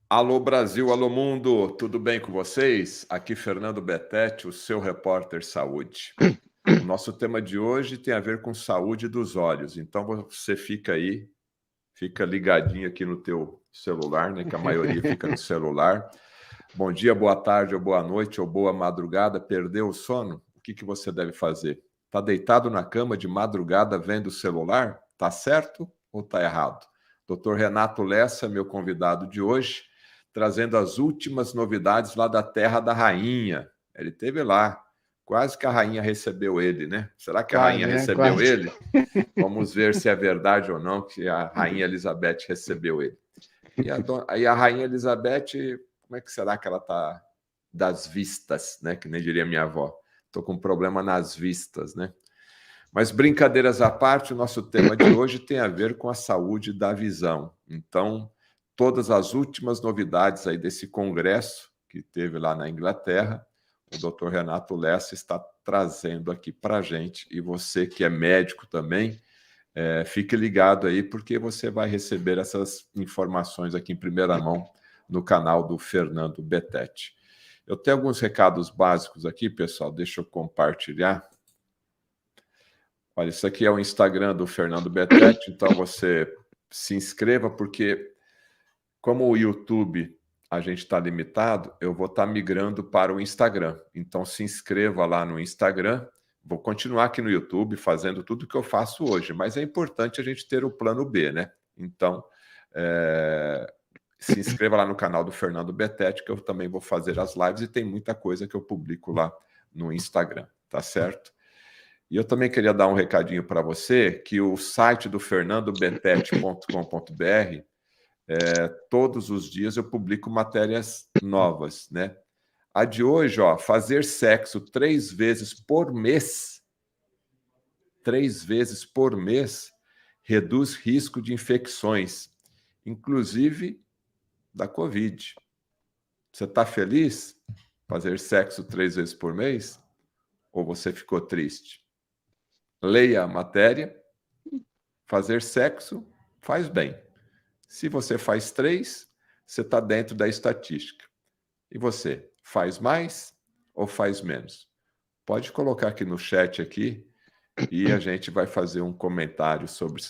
Alô Brasil, alô mundo, tudo bem com vocês? Aqui Fernando Betete, o seu repórter saúde. O nosso tema de hoje tem a ver com saúde dos olhos, então você fica aí, fica ligadinho aqui no teu celular, né, que a maioria fica no celular. Bom dia, boa tarde, ou boa noite, ou boa madrugada. Perdeu o sono? O que você deve fazer? Tá deitado na cama de madrugada vendo o celular? Tá certo ou tá errado? Dr. Renato Lessa, meu convidado de hoje, trazendo as últimas novidades lá da Terra da Rainha. Ele esteve lá, quase que a rainha recebeu ele, né? Será que a rainha Quase, né? recebeu Quase. ele? Vamos ver se é verdade ou não que a rainha Elizabeth recebeu ele. E a rainha Elizabeth, como é que será que ela está das vistas, né? Que nem diria minha avó. Estou com problema nas vistas, né? Mas brincadeiras à parte, o nosso tema de hoje tem a ver com a saúde da visão. Então, todas as últimas novidades aí desse congresso que teve lá na Inglaterra, o Dr. Renato Lessa está trazendo aqui para a gente. E você que é médico também, fique ligado aí, porque você vai receber essas informações aqui em primeira mão no canal do Fernando Betete. Eu tenho alguns recados básicos aqui, pessoal, deixa eu compartilhar. Olha, isso aqui é o Instagram do Fernando Betete, então você se inscreva, porque como o YouTube a gente está limitado, eu vou estar migrando para o Instagram. Então se inscreva lá no Instagram. Vou continuar aqui no YouTube fazendo tudo o que eu faço hoje, mas é importante a gente ter o plano B, né? Então, se inscreva lá no canal do Fernando Betete, que eu também vou fazer as lives e tem muita coisa que eu publico lá no Instagram, tá certo? E eu também queria dar um recadinho para você, que o site do fernandobetete.com.br, todos os dias eu publico matérias novas, né? A de hoje, ó, fazer sexo 3 vezes por mês, 3 vezes por mês, reduz risco de infecções, inclusive da Covid. Você está feliz? Fazer sexo 3 vezes por mês? Ou você ficou triste? Leia a matéria. Fazer sexo faz bem. Se você faz 3, você está dentro da estatística. E você, faz mais ou faz menos? Pode colocar aqui no chat aqui e a gente vai fazer um comentário sobre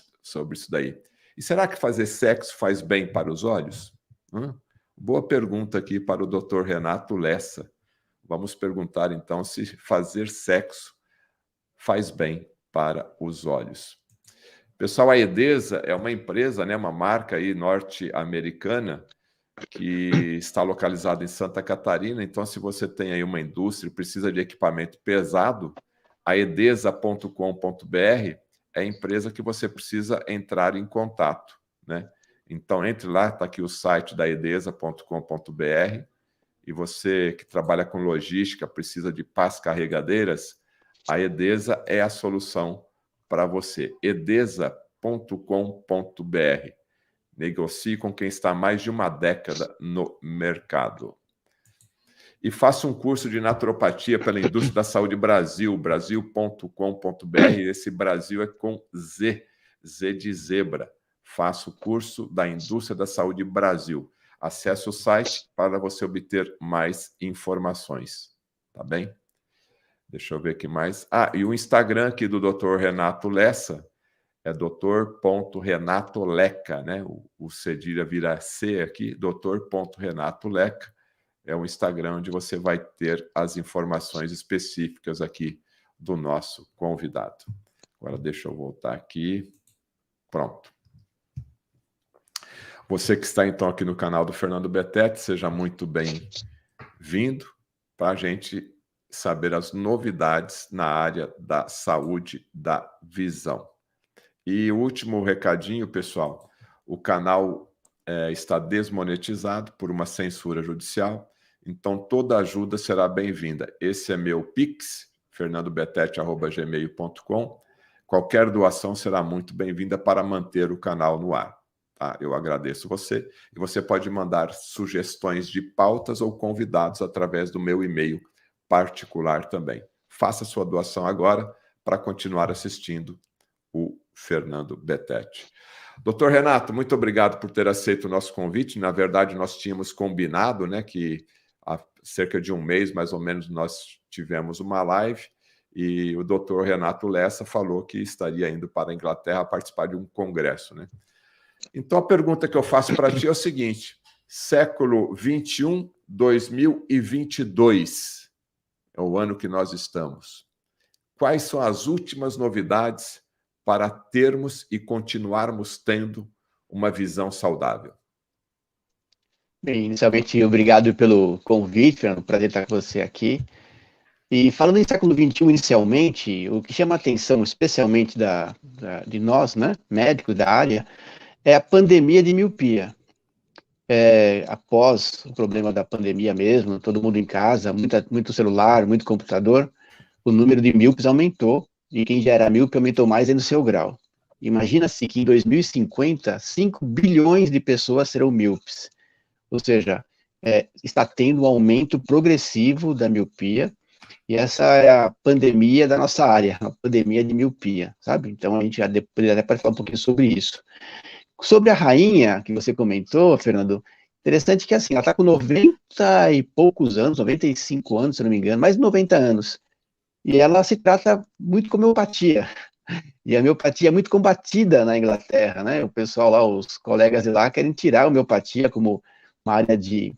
isso daí. E será que fazer sexo faz bem para os olhos? Boa pergunta aqui para o Dr. Renato Lessa. Vamos perguntar então se fazer sexo faz bem para os olhos. Pessoal, a Edesa é uma empresa, né, uma marca aí norte-americana que está localizada em Santa Catarina. Então, se você tem aí uma indústria e precisa de equipamento pesado, a edesa.com.br é a empresa que você precisa entrar em contato, né? Então, entre lá, está aqui o site da edesa.com.br, e você que trabalha com logística, precisa de pás carregadeiras, a Edesa é a solução para você. edesa.com.br. Negocie com quem está há mais de uma década no mercado. E faça um curso de naturopatia pela Indústria da Saúde Brasil, brasil.com.br. Esse Brasil é com Z, Z de zebra. Faça o curso da Indústria da Saúde Brasil. Acesse o site para você obter mais informações. Tá bem? Deixa eu ver aqui mais. E o Instagram aqui do Dr. Renato Lessa é dr.renatoleca, né? O cedilha vira C aqui, dr.renatoleca. É um Instagram onde você vai ter as informações específicas aqui do nosso convidado. Agora deixa eu voltar aqui. Pronto. Você que está então aqui no canal do Fernando Betete, seja muito bem-vindo para a gente saber as novidades na área da saúde da visão. E o último recadinho, pessoal, o canal está desmonetizado por uma censura judicial, então toda ajuda será bem-vinda. Esse é meu Pix, fernandobetete@gmail.com. Qualquer doação será muito bem-vinda para manter o canal no ar. Tá? Eu agradeço você, e você pode mandar sugestões de pautas ou convidados através do meu e-mail particular também. Faça sua doação agora para continuar assistindo o Fernando Betete. Doutor Renato, muito obrigado por ter aceito o nosso convite. Na verdade, nós tínhamos combinado, né, que há cerca de um mês, mais ou menos, nós tivemos uma live e o doutor Renato Lessa falou que estaria indo para a Inglaterra participar de um congresso, né? Então, a pergunta que eu faço para ti é o seguinte: século XXI, 2022, é o ano que nós estamos. Quais são as últimas novidades para termos e continuarmos tendo uma visão saudável? Bem, inicialmente, obrigado pelo convite, Fernando, prazer estar com você aqui. E falando em século XXI, inicialmente, o que chama a atenção, especialmente de nós, né, médicos da área, é a pandemia de miopia. Após o problema da pandemia mesmo, todo mundo em casa, muito celular, muito computador, o número de míopes aumentou, e quem já era míope aumentou mais ainda o seu grau. Imagina-se que em 2050, 5 bilhões de pessoas serão míopes. Ou seja, está tendo um aumento progressivo da miopia, e essa é a pandemia da nossa área, a pandemia de miopia, sabe? Então, a gente já depois até pode falar um pouquinho sobre isso. Sobre a rainha, que você comentou, Fernando, interessante que, assim, ela está com 90 e poucos anos, 95 anos, se não me engano, mais de 90 anos, e ela se trata muito com homeopatia, e a homeopatia é muito combatida na Inglaterra, né? O pessoal lá, os colegas de lá, querem tirar a homeopatia como uma área de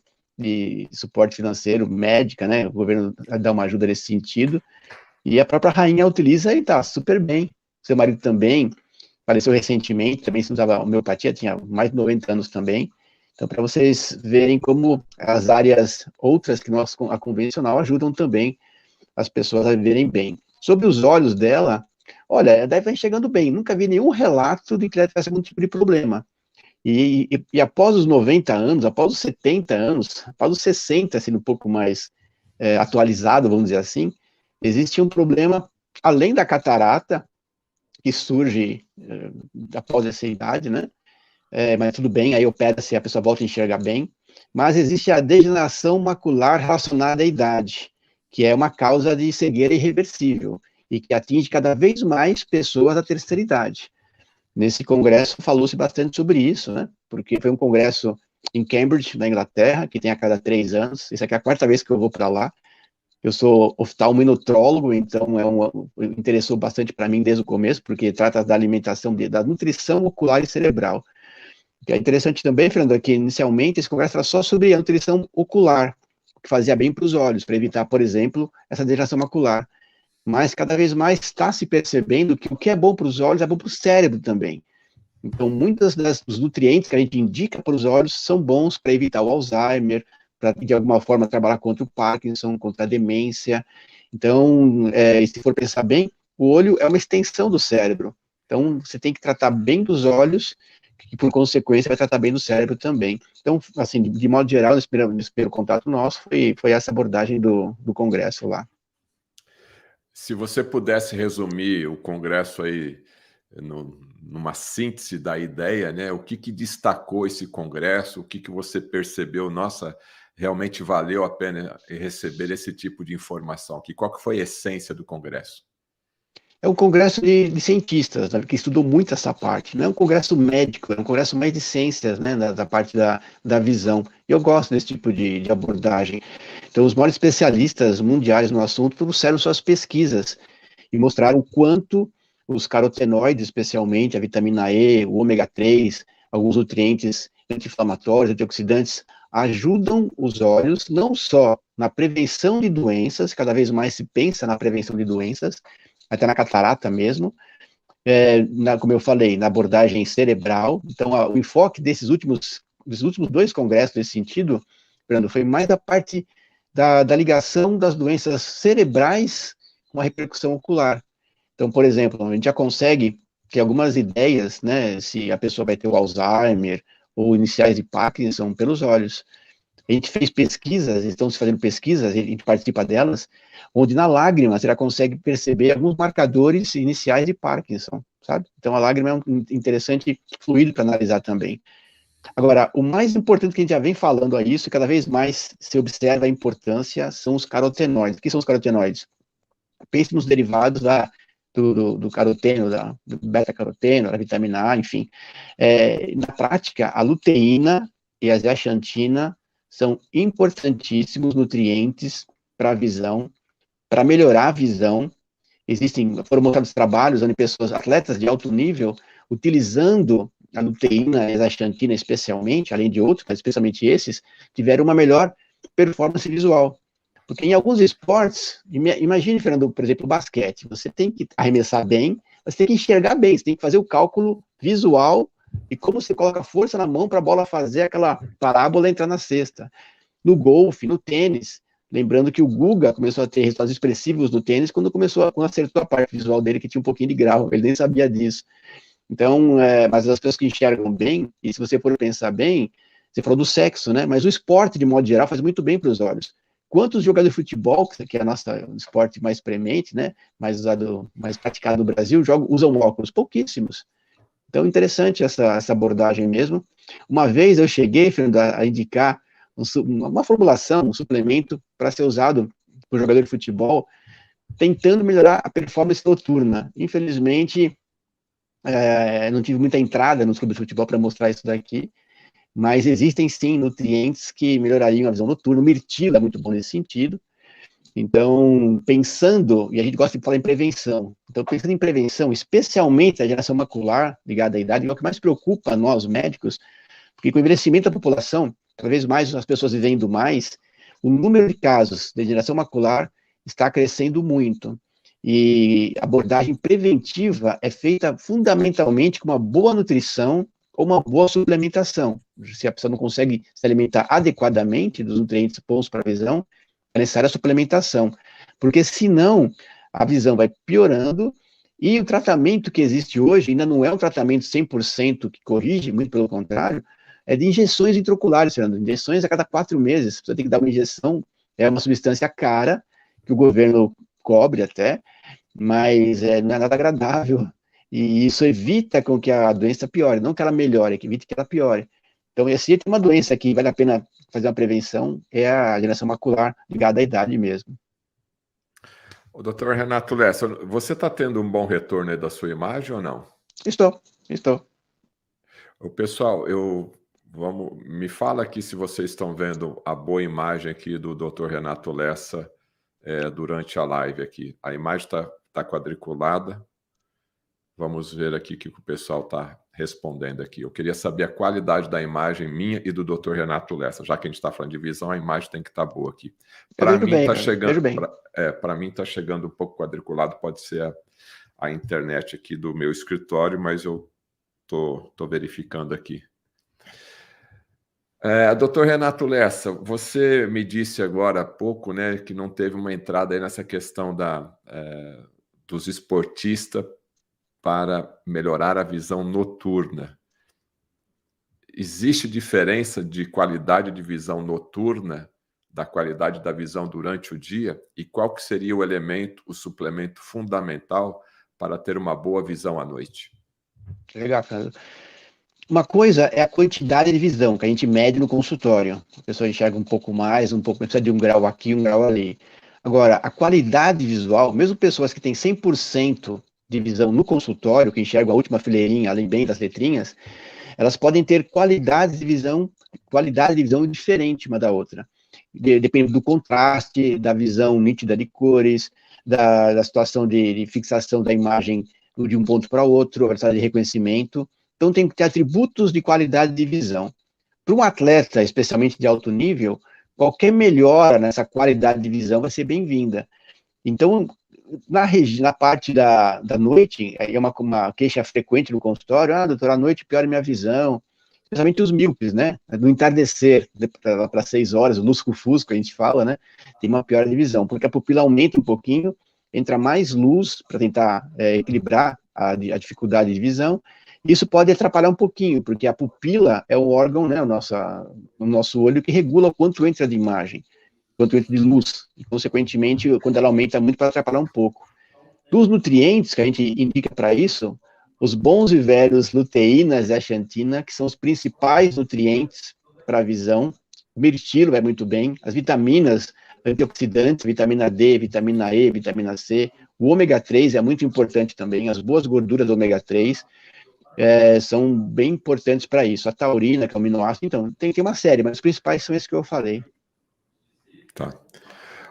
suporte financeiro, médica, né? O governo dá uma ajuda nesse sentido, e a própria rainha utiliza e está super bem. Seu marido também faleceu recentemente, também se usava homeopatia, tinha mais de 90 anos também. Então, para vocês verem como as áreas outras que nós, a convencional, ajudam também as pessoas a viverem bem. Sobre os olhos dela, olha, ela deve estar enxergando bem, nunca vi nenhum relato de que ela tivesse algum tipo de problema. E após os 90 anos, após os 70 anos, após os 60, sendo um pouco mais atualizado, vamos dizer assim, existe um problema, além da catarata, que surge após essa idade, né? Mas tudo bem, aí opera-se, a pessoa volta a enxergar bem. Mas existe a degeneração macular relacionada à idade, que é uma causa de cegueira irreversível, e que atinge cada vez mais pessoas da terceira idade. Nesse congresso falou-se bastante sobre isso, né? Porque foi um congresso em Cambridge, na Inglaterra, que tem a cada 3 anos. Isso aqui é a 4ª vez que eu vou para lá. Eu sou oftalmonutrólogo, então interessou bastante para mim desde o começo, porque trata da alimentação, da nutrição ocular e cerebral. O que é interessante também, Fernando, é que inicialmente esse congresso era só sobre a nutrição ocular, que fazia bem para os olhos, para evitar, por exemplo, essa degeneração macular. Mas cada vez mais está se percebendo que o que é bom para os olhos é bom para o cérebro também. Então, muitos dos nutrientes que a gente indica para os olhos são bons para evitar o Alzheimer, para, de alguma forma, trabalhar contra o Parkinson, contra a demência. Então, se for pensar bem, o olho é uma extensão do cérebro. Então, você tem que tratar bem dos olhos, que, por consequência, vai tratar bem do cérebro também. Então, assim, de modo geral, nesse primeiro contato nosso, foi essa abordagem do congresso lá. Se você pudesse resumir o congresso aí numa síntese da ideia, né? O que destacou esse congresso? O que você percebeu? Nossa, realmente valeu a pena receber esse tipo de informação aqui. Qual que foi a essência do congresso? É um congresso de cientistas, né, que estudou muito essa parte. Não é um congresso médico, é um congresso mais de ciências, né, da parte da visão. E eu gosto desse tipo de abordagem. Então, os maiores especialistas mundiais no assunto trouxeram suas pesquisas e mostraram quanto os carotenoides, especialmente a vitamina E, o ômega 3, alguns nutrientes anti-inflamatórios, antioxidantes, ajudam os olhos não só na prevenção de doenças, cada vez mais se pensa na prevenção de doenças, até na catarata mesmo, como eu falei, na abordagem cerebral. Então, o enfoque dos últimos 2 congressos nesse sentido, Fernando, foi mais da parte da ligação das doenças cerebrais com a repercussão ocular. Então, por exemplo, a gente já consegue ter algumas ideias, né, se a pessoa vai ter o Alzheimer ou iniciais de Parkinson pelos olhos. A gente fez pesquisas, estão se fazendo pesquisas, a gente participa delas, onde na lágrima você já consegue perceber alguns marcadores iniciais de Parkinson, sabe? Então a lágrima é um interessante fluido para analisar também. Agora, o mais importante que a gente já vem falando a isso, cada vez mais se observa a importância, são os carotenoides. O que são os carotenoides? Pense nos derivados da do caroteno, do beta-caroteno, da vitamina A, enfim. Na prática, a luteína e a zeaxantina são importantíssimos nutrientes para a visão, para melhorar a visão. Foram montados trabalhos onde pessoas, atletas de alto nível, utilizando a luteína e a zeaxantina especialmente, além de outros, mas especialmente esses, tiveram uma melhor performance visual. Porque em alguns esportes, imagine, Fernando, por exemplo, o basquete, você tem que arremessar bem, você tem que enxergar bem, você tem que fazer o cálculo visual e como você coloca força na mão para a bola fazer aquela parábola entrar na cesta. No golfe, no tênis, lembrando que o Guga começou a ter resultados expressivos no tênis quando acertou a parte visual dele, que tinha um pouquinho de grau, ele nem sabia disso. Então, mas as pessoas que enxergam bem, e se você for pensar bem, você falou do sexo, né? Mas o esporte, de modo geral, faz muito bem para os olhos. Quantos jogadores de futebol, que é o esporte mais premente, né? Mais usado, mais praticado no Brasil, usam óculos? Pouquíssimos. Então, interessante essa abordagem mesmo. Uma vez eu cheguei, Fernando, a indicar uma formulação, um suplemento para ser usado por jogador de futebol, tentando melhorar a performance noturna. Infelizmente, não tive muita entrada nos clubes de futebol para mostrar isso daqui, mas existem sim nutrientes que melhorariam a visão noturna. O mirtilo é muito bom nesse sentido. Então, pensando, e a gente gosta de falar em prevenção, então pensando em prevenção, especialmente a degeneração macular ligada à idade, é o que mais preocupa a nós, médicos, porque com o envelhecimento da população, cada vez mais as pessoas vivendo mais, o número de casos de degeneração macular está crescendo muito. E a abordagem preventiva é feita fundamentalmente com uma boa nutrição ou uma boa suplementação. Se a pessoa não consegue se alimentar adequadamente dos nutrientes bons para a visão, é necessária a suplementação, porque senão a visão vai piorando e o tratamento que existe hoje ainda não é um tratamento 100% que corrige, muito pelo contrário, é de injeções intraoculares, Fernando. Injeções a cada 4 meses. Você tem que dar uma injeção, é uma substância cara, que o governo cobre até, mas não é nada agradável. E isso evita com que a doença piore, não que ela melhore, é que evite que ela piore. Então, se tem uma doença que vale a pena fazer uma prevenção, é a degeneração macular ligada à idade mesmo. O doutor Renato Lessa, você está tendo um bom retorno aí da sua imagem ou não? Estou. O pessoal, me fala aqui se vocês estão vendo a boa imagem aqui do doutor Renato Lessa durante a live aqui. A imagem está quadriculada. Vamos ver aqui o que o pessoal está respondendo aqui. Eu queria saber a qualidade da imagem minha e do Dr. Renato Lessa. Já que a gente está falando de visão, a imagem tem que estar boa aqui. Para mim está chegando. Para mim está chegando um pouco quadriculado. Pode ser a internet aqui do meu escritório, mas eu estou verificando aqui. Dr. Renato Lessa, você me disse agora há pouco, né, que não teve uma entrada aí nessa questão dos esportistas para melhorar a visão noturna. Existe diferença de qualidade de visão noturna da qualidade da visão durante o dia? E qual que seria o suplemento fundamental para ter uma boa visão à noite? Legal, cara. Uma coisa é a quantidade de visão que a gente mede no consultório. A pessoa enxerga um pouco mais, precisa de um grau aqui, um grau ali. Agora, a qualidade visual, mesmo pessoas que têm 100% de visão no consultório, que enxergam a última fileirinha, além bem das letrinhas, elas podem ter qualidade de visão diferente uma da outra. Depende do contraste, da visão nítida de cores, da situação de fixação da imagem de um ponto para outro, a velocidade de reconhecimento. Então, tem que ter atributos de qualidade de visão. Para um atleta, especialmente de alto nível, qualquer melhora nessa qualidade de visão vai ser bem-vinda. Então, na parte da noite, é uma queixa frequente no consultório, doutor, à noite piora minha visão, especialmente os míopes, né? No entardecer, para 6 horas, o lusco-fusco, a gente fala, né? Tem uma piora de visão, porque a pupila aumenta um pouquinho, entra mais luz para tentar equilibrar a dificuldade de visão. Isso pode atrapalhar um pouquinho, porque a pupila é o órgão, né, o nosso olho, que regula o quanto entra de imagem, quanto entra de luz. E, consequentemente, quando ela aumenta muito, pode atrapalhar um pouco. Dos nutrientes que a gente indica para isso, os bons e velhos luteína e zeaxantina, que são os principais nutrientes para a visão. O mirtilo vai muito bem. As vitaminas, antioxidantes, vitamina D, vitamina E, vitamina C. O ômega 3 é muito importante também, as boas gorduras do ômega 3 são bem importantes para isso. A taurina, que é o aminoácido, então, tem uma série, mas os principais são esses que eu falei. Tá.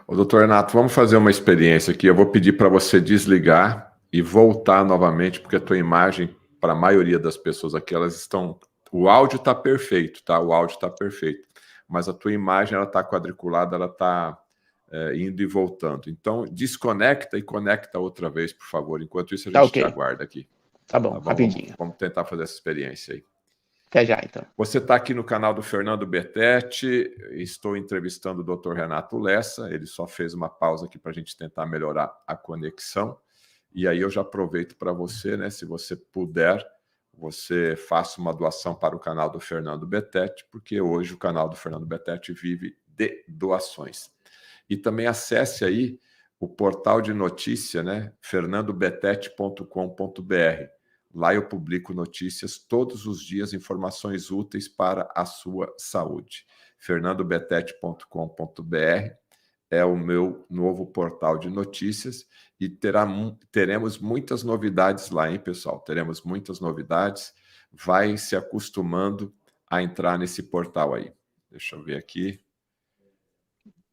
Ô, doutor Renato, vamos fazer uma experiência aqui. Eu vou pedir para você desligar e voltar novamente, porque a tua imagem, para a maioria das pessoas aqui, elas estão... O áudio está perfeito, tá? O áudio está perfeito. Mas a tua imagem, ela está quadriculada, ela está indo e voltando. Então, desconecta e conecta outra vez, por favor. Enquanto isso, a gente te aguarda aqui. Tá bom, rapidinho. Vamos tentar fazer essa experiência aí. Até já, então. Você está aqui no canal do Fernando Betete, estou entrevistando o Dr. Renato Lessa, ele só fez uma pausa aqui para a gente tentar melhorar a conexão, e aí eu já aproveito para você, né, se você puder, você faça uma doação para o canal do Fernando Betete, porque hoje o canal do Fernando Betete vive de doações. E também acesse aí o portal de notícia, né, fernandobetete.com.br. Lá eu publico notícias todos os dias, informações úteis para a sua saúde. fernandobetete.com.br é o meu novo portal de notícias e teremos muitas novidades lá, hein, pessoal? Teremos muitas novidades. Vai se acostumando a entrar nesse portal aí. Deixa eu ver aqui.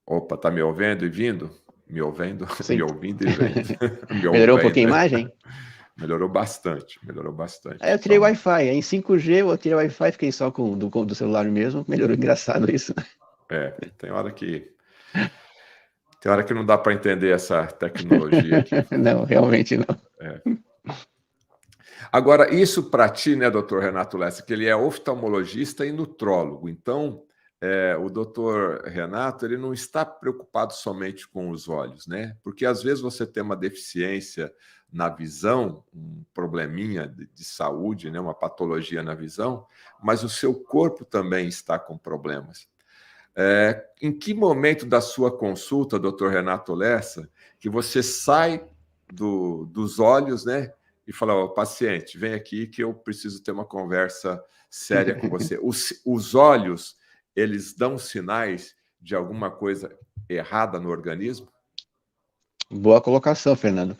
Opa, tá me ouvindo e vindo? Me ouvindo? Sim. Me ouvindo e vendo. Melhorou um pouquinho a imagem? Melhorou bastante, melhorou bastante. Eu tirei o Wi-Fi, em 5G eu tirei o Wi-Fi, fiquei só com do celular mesmo, melhorou, engraçado isso. Tem hora que não dá para entender essa tecnologia aqui. Não, realmente não. Agora, isso para ti, né, doutor Renato Lessa, que ele é oftalmologista e nutrólogo, então o doutor Renato, ele não está preocupado somente com os olhos, né? Porque às vezes você tem uma deficiência na visão, um probleminha de saúde, né? Uma patologia na visão, mas o seu corpo também está com problemas. Em que momento da sua consulta, doutor Renato Lessa, que você sai dos olhos, né? E fala, ó, paciente, vem aqui que eu preciso ter uma conversa séria com você. Os olhos, eles dão sinais de alguma coisa errada no organismo? Boa colocação, Fernando.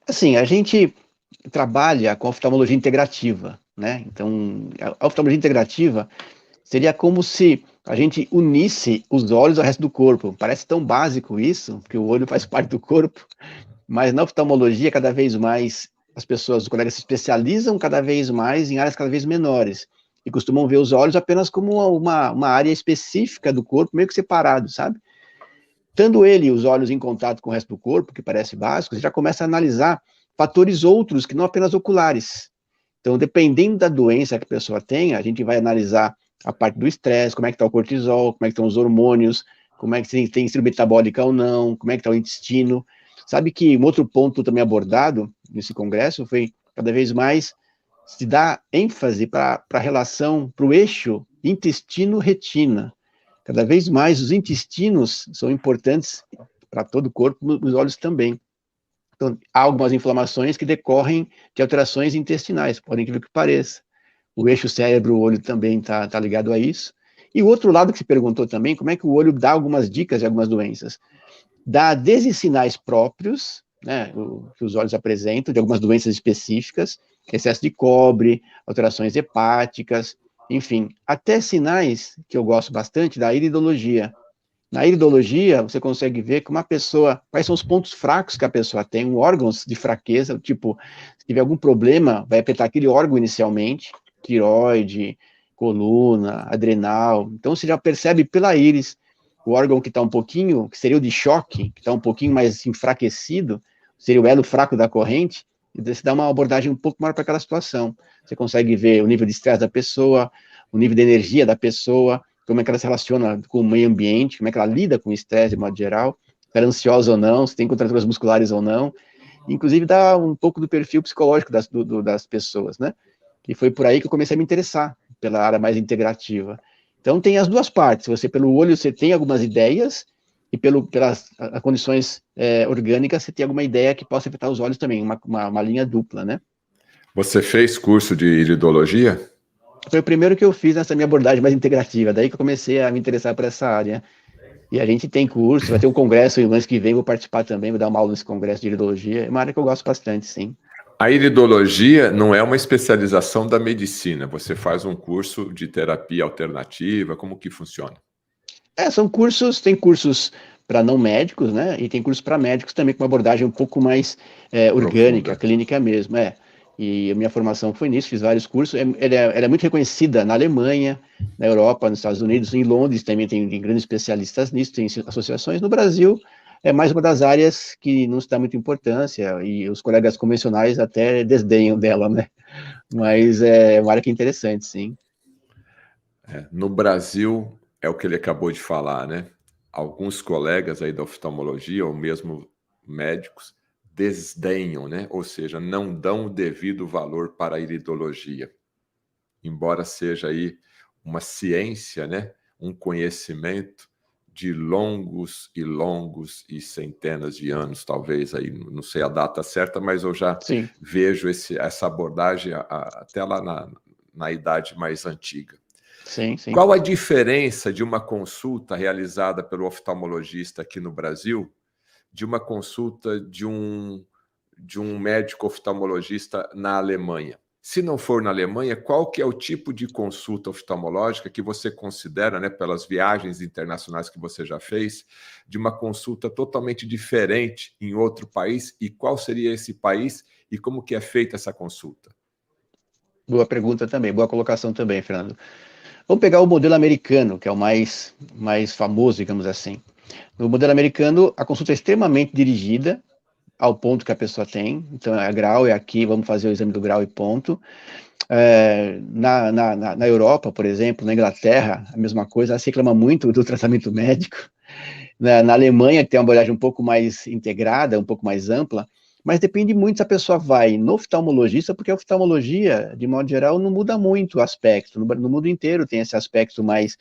Assim, a gente trabalha com oftalmologia integrativa, né? Então, a oftalmologia integrativa seria como se a gente unisse os olhos ao resto do corpo. Parece tão básico isso, porque o olho faz parte do corpo, mas na oftalmologia, cada vez mais, os colegas se especializam cada vez mais em áreas cada vez menores, e costumam ver os olhos apenas como uma área específica do corpo, meio que separado, sabe? Estando os olhos em contato com o resto do corpo, que parece básico, você já começa a analisar fatores outros que não apenas oculares. Então, dependendo da doença que a pessoa tem, a gente vai analisar a parte do estresse, como é que está o cortisol, como é que estão os hormônios, como é que tem síndrome metabólica ou não, como é que está o intestino. Sabe que um outro ponto também abordado nesse congresso foi cada vez mais se dar ênfase para a relação, para o eixo intestino-retina. Cada vez mais os intestinos são importantes para todo o corpo, os olhos também. Então, há algumas inflamações que decorrem de alterações intestinais, por incrível que pareça. O eixo cérebro-olho também está ligado a isso. E o outro lado que se perguntou também, como é que o olho dá algumas dicas de algumas doenças? Dá desde sinais próprios, né, que os olhos apresentam, de algumas doenças específicas, excesso de cobre, alterações hepáticas, enfim, até sinais, que eu gosto bastante, da iridologia. Na iridologia, você consegue ver que uma pessoa, quais são os pontos fracos que a pessoa tem, órgãos de fraqueza, tipo, se tiver algum problema, vai afetar aquele órgão inicialmente, tireoide, coluna, adrenal. Então, você já percebe pela íris o órgão que está um pouquinho, que seria o de choque, que está um pouquinho mais enfraquecido, seria o elo fraco da corrente, e você dá uma abordagem um pouco maior para aquela situação. Você consegue ver o nível de estresse da pessoa, o nível de energia da pessoa, como é que ela se relaciona com o meio ambiente, como é que ela lida com o estresse de modo geral, se ela é ansiosa ou não, se tem contraturas musculares ou não, inclusive dá um pouco do perfil psicológico das pessoas, né? E foi por aí que eu comecei a me interessar pela área mais integrativa. Então tem as duas partes, pelo olho você tem algumas ideias, e pelas condições orgânicas você tem alguma ideia que possa afetar os olhos também, uma linha dupla, né? Você fez curso de iridologia? Foi o primeiro que eu fiz nessa minha abordagem mais integrativa, daí que eu comecei a me interessar por essa área. E a gente tem curso, vai ter um congresso o mês que vem, vou participar também, vou dar uma aula nesse congresso de iridologia. É uma área que eu gosto bastante, sim. A iridologia não é uma especialização da medicina. Você faz um curso de terapia alternativa, como que funciona? São cursos, tem cursos para não médicos, né? E tem cursos para médicos também com uma abordagem um pouco mais orgânica, Profunda. clínica mesmo, E a minha formação foi nisso, fiz vários cursos. Ela é muito reconhecida na Alemanha, na Europa, nos Estados Unidos, em Londres também tem grandes especialistas nisso, tem associações. No Brasil, é mais uma das áreas que não se dá muita importância, e os colegas convencionais até desdenham dela, né? Mas é uma área que é interessante, sim. No Brasil, é o que ele acabou de falar, né? Alguns colegas aí da oftalmologia, ou mesmo médicos, desdenham, né? Ou seja, não dão o devido valor para a iridologia. Embora seja aí uma ciência, né? Um conhecimento de longos e centenas de anos, talvez aí, não sei a data certa, mas eu já Sim, vejo essa abordagem até lá na idade mais antiga. sim, sim. Qual a diferença de uma consulta realizada pelo oftalmologista aqui no Brasil de uma consulta de um médico oftalmologista na Alemanha? Se não for na Alemanha, qual que é o tipo de consulta oftalmológica que você considera, né, pelas viagens internacionais que você já fez, de uma consulta totalmente diferente em outro país? E qual seria esse país e como que é feita essa consulta? Boa pergunta também, boa colocação também, Fernando. Vamos pegar o modelo americano, que é o mais famoso, digamos assim. No modelo americano, a consulta é extremamente dirigida ao ponto que a pessoa tem. Então, é grau, é aqui, vamos fazer o exame do grau e ponto. Na Europa, por exemplo, na Inglaterra, a mesma coisa, se reclama muito do tratamento médico. Na Alemanha, que tem uma abordagem um pouco mais integrada, um pouco mais ampla, mas depende muito se a pessoa vai no oftalmologista, porque a oftalmologia, de modo geral, não muda muito o aspecto. No mundo inteiro tem esse aspecto mais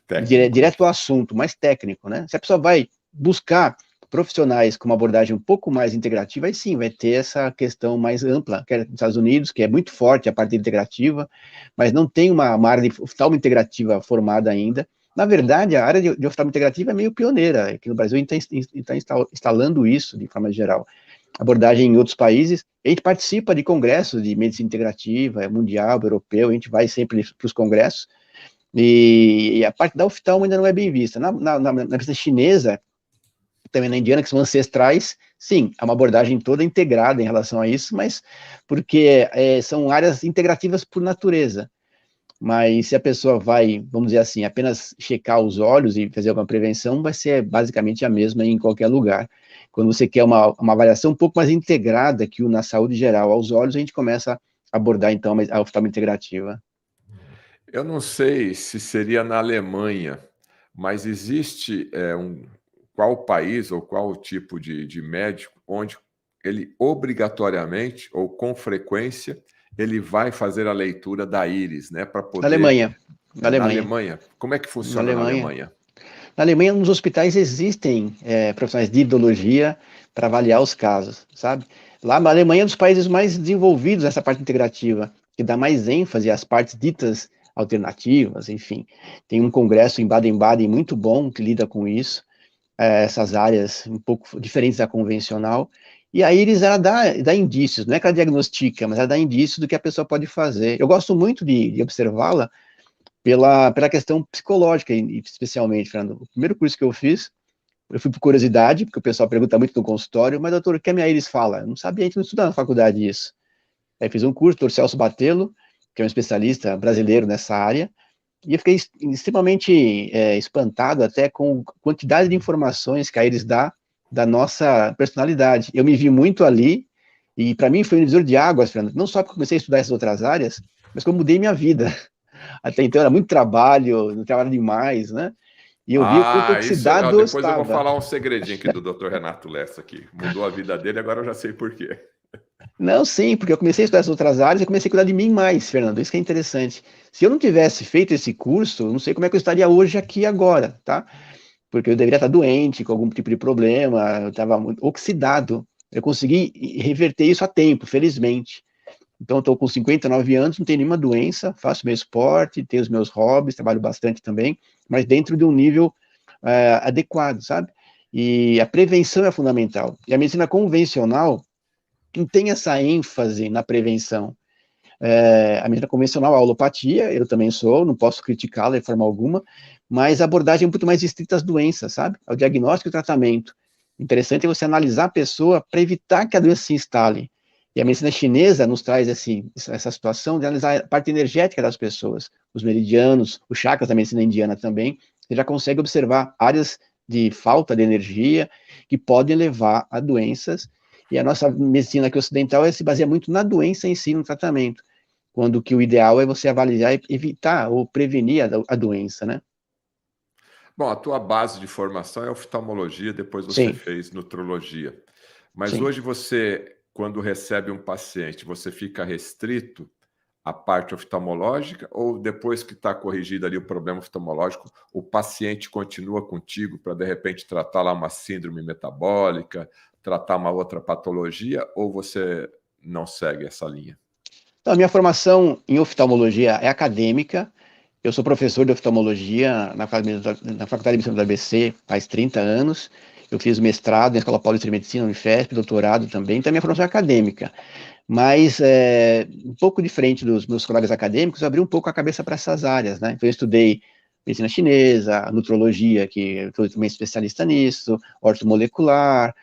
Técnico, né? direto ao assunto, mais técnico, né? Se a pessoa vai buscar profissionais com uma abordagem um pouco mais integrativa, aí sim vai ter essa questão mais ampla, que é nos Estados Unidos, que é muito forte a parte integrativa, mas não tem uma área de oftalmo integrativa formada ainda. Na verdade, a área de oftalmo integrativa é meio pioneira. Aqui no Brasil, a gente está instalando isso de forma geral. Abordagem em outros países. A gente participa de congressos de medicina integrativa, mundial, europeu, a gente vai sempre para os congressos, e a parte da oftalmo ainda não é bem vista. Na vista chinesa, também na indiana, que são ancestrais, sim, há uma abordagem toda integrada em relação a isso, mas porque são áreas integrativas por natureza. Mas se a pessoa vai, vamos dizer assim, apenas checar os olhos e fazer alguma prevenção, vai ser basicamente a mesma em qualquer lugar. Quando você quer uma avaliação um pouco mais integrada que na saúde geral aos olhos, a gente começa a abordar, então, a oftalmo integrativa. Eu não sei se seria na Alemanha, mas existe qual país ou qual tipo de médico onde ele obrigatoriamente ou com frequência ele vai fazer a leitura da íris, né, para Na poder Alemanha, na na Alemanha, Alemanha. Como é que na funciona na Alemanha. Alemanha? Na Alemanha, nos hospitais existem profissionais de iridologia para avaliar os casos, sabe? Lá na Alemanha é um dos países mais desenvolvidos nessa parte integrativa, que dá mais ênfase às partes ditas alternativas, enfim. Tem um congresso em Baden-Baden muito bom que lida com isso, essas áreas um pouco diferentes da convencional. E a íris, ela dá indícios, não é que ela diagnostica, mas ela dá indícios do que a pessoa pode fazer. Eu gosto muito de observá-la, pela questão psicológica, especialmente, Fernando. O primeiro curso que eu fiz, eu fui por curiosidade, porque o pessoal pergunta muito no consultório, mas, doutor, o que a minha íris fala? Eu não sabia, a gente não estuda na faculdade isso. Aí fiz um curso, doutor Celso Batelo, que é um especialista brasileiro nessa área, e eu fiquei extremamente espantado até com a quantidade de informações que a íris dá da nossa personalidade. Eu me vi muito ali, e para mim foi um divisor de águas, Fernando, não só porque eu comecei a estudar essas outras áreas, mas como mudei minha vida. Até então era muito trabalho, não trabalho demais, né? E eu vi o quanto Isso, oxidado eu depois eu vou estava. falar um segredinho aqui do Dr. Renato Lessa aqui. Mudou a vida dele, agora eu já sei por quê. Não, sim, porque eu comecei a estudar essas outras áreas e comecei a cuidar de mim mais, Fernando. Isso que é interessante. Se eu não tivesse feito esse curso, eu não sei como é que eu estaria hoje aqui agora, tá? Porque eu deveria estar doente, com algum tipo de problema, eu estava muito oxidado. Eu consegui reverter isso a tempo, felizmente. Então, eu estou com 59 anos, não tenho nenhuma doença, faço meu esporte, tenho os meus hobbies, trabalho bastante também, mas dentro de um nível adequado, sabe? E a prevenção é fundamental. E a medicina convencional não tem essa ênfase na prevenção. A medicina convencional, a alopatia, eu também sou, não posso criticá-la de forma alguma, mas a abordagem é muito mais estrita às doenças, sabe? Ao diagnóstico e tratamento. Interessante é você analisar a pessoa para evitar que a doença se instale. E a medicina chinesa nos traz essa situação de analisar a parte energética das pessoas, os meridianos, os chakras da medicina indiana também. Você já consegue observar áreas de falta de energia que podem levar a doenças. E a nossa medicina aqui ocidental se baseia muito na doença em si, no tratamento, quando que o ideal é você avaliar e evitar ou prevenir a doença, né? Bom, a tua base de formação é oftalmologia, depois você Sim, fez nutrologia. Mas sim. hoje você, quando recebe um paciente, você fica restrito à parte oftalmológica ou depois que está corrigido ali o problema oftalmológico, o paciente continua contigo para, de repente, tratar lá uma síndrome metabólica, tratar uma outra patologia, ou você não segue essa linha? Então, a minha formação em oftalmologia é acadêmica. Eu sou professor de oftalmologia na Faculdade de Medicina do ABC faz 30 anos. Eu fiz mestrado na Escola Paulista de Medicina, Unifesp, doutorado também. Então, a minha formação é acadêmica. Mas, um pouco diferente dos meus colegas acadêmicos, eu abri um pouco a cabeça para essas áreas, né? Então, eu estudei medicina chinesa, nutrologia, que eu sou também especialista nisso, ortomolecular,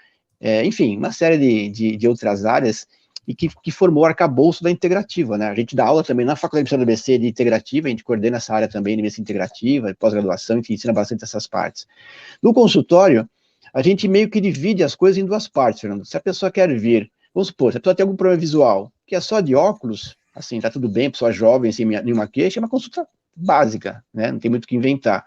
enfim, uma série de outras áreas e que formou o arcabouço da integrativa, né? A gente dá aula também na Faculdade de Medicina do ABC de integrativa, a gente coordena essa área também de medicina integrativa, pós-graduação, enfim, ensina bastante essas partes. No consultório, a gente meio que divide as coisas em duas partes, Fernando. Se a pessoa quer vir, vamos supor, se a pessoa tem algum problema visual, que é só de óculos, assim, tá tudo bem, pessoa jovem, sem nenhuma queixa, é uma consulta básica, né? Não tem muito o que inventar.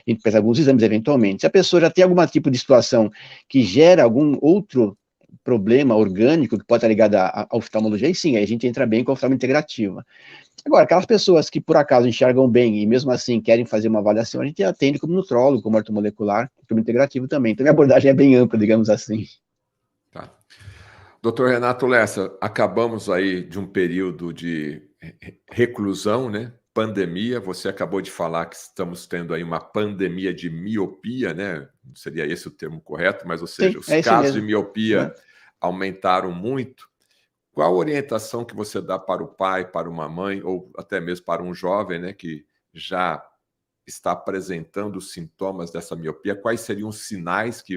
A gente faz alguns exames eventualmente. Se a pessoa já tem algum tipo de situação que gera algum outro problema orgânico que pode estar ligado à oftalmologia, aí sim, aí a gente entra bem com a oftalmo integrativa. Agora, aquelas pessoas que por acaso enxergam bem e mesmo assim querem fazer uma avaliação, a gente atende como nutrólogo, como ortomolecular, como integrativo também. Então, minha abordagem é bem ampla, digamos assim. Tá. Doutor Renato Lessa, acabamos aí de um período de reclusão, né? Pandemia, você acabou de falar que estamos tendo aí uma pandemia de miopia, né? Não seria esse o termo correto, mas, ou seja, Sim, os é esse casos de mesmo. miopia aumentaram muito. Qual a orientação que você dá para o pai, para uma mãe, ou até mesmo para um jovem, né, que já está apresentando os sintomas dessa miopia? Quais seriam os sinais que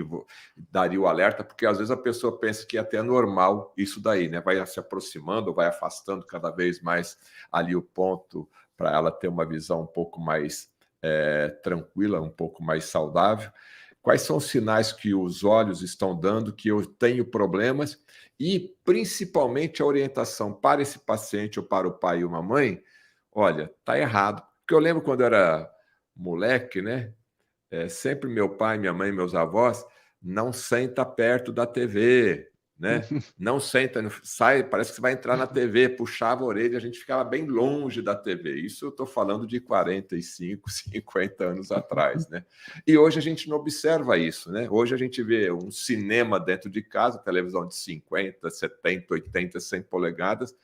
daria o alerta? Porque às vezes a pessoa pensa que é até normal isso daí, né? Vai se aproximando, vai afastando cada vez mais ali o ponto para ela ter uma visão um pouco mais tranquila, um pouco mais saudável. Quais são os sinais que os olhos estão dando que eu tenho problemas e, principalmente, a orientação para esse paciente ou para o pai e uma mãe? Olha, tá errado. Porque eu lembro quando eu era moleque, né? Sempre meu pai, minha mãe, meus avós, não senta perto da TV, né? Não senta, sai, parece que você vai entrar na TV, puxava a orelha, a gente ficava bem longe da TV. Isso eu estou falando de 45, 50 anos atrás, né? E hoje a gente não observa isso, né? Hoje a gente vê um cinema dentro de casa, televisão de 50, 70, 80, 100 polegadas,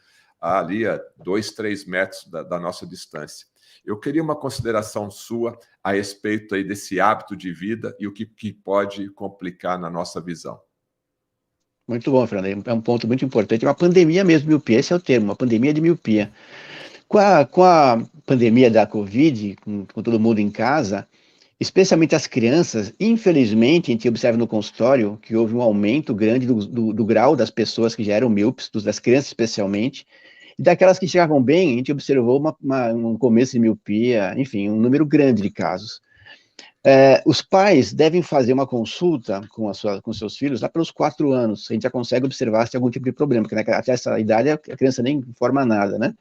ali a 2, 3 metros da nossa distância. Eu queria uma consideração sua a respeito aí desse hábito de vida e o que pode complicar na nossa visão. Muito bom, Fernando. É um ponto muito importante. É uma pandemia mesmo, miopia. Esse é o termo, uma pandemia de miopia. Com a pandemia da Covid, com todo mundo em casa, especialmente as crianças, infelizmente, a gente observa no consultório que houve um aumento grande do grau das pessoas que já eram míopes, das crianças especialmente, e daquelas que chegavam bem, a gente observou um começo de miopia, enfim, um número grande de casos. Os pais devem fazer uma consulta com seus filhos lá pelos 4 anos. A gente já consegue observar se tem algum tipo de problema, porque até essa idade a criança nem forma nada, né?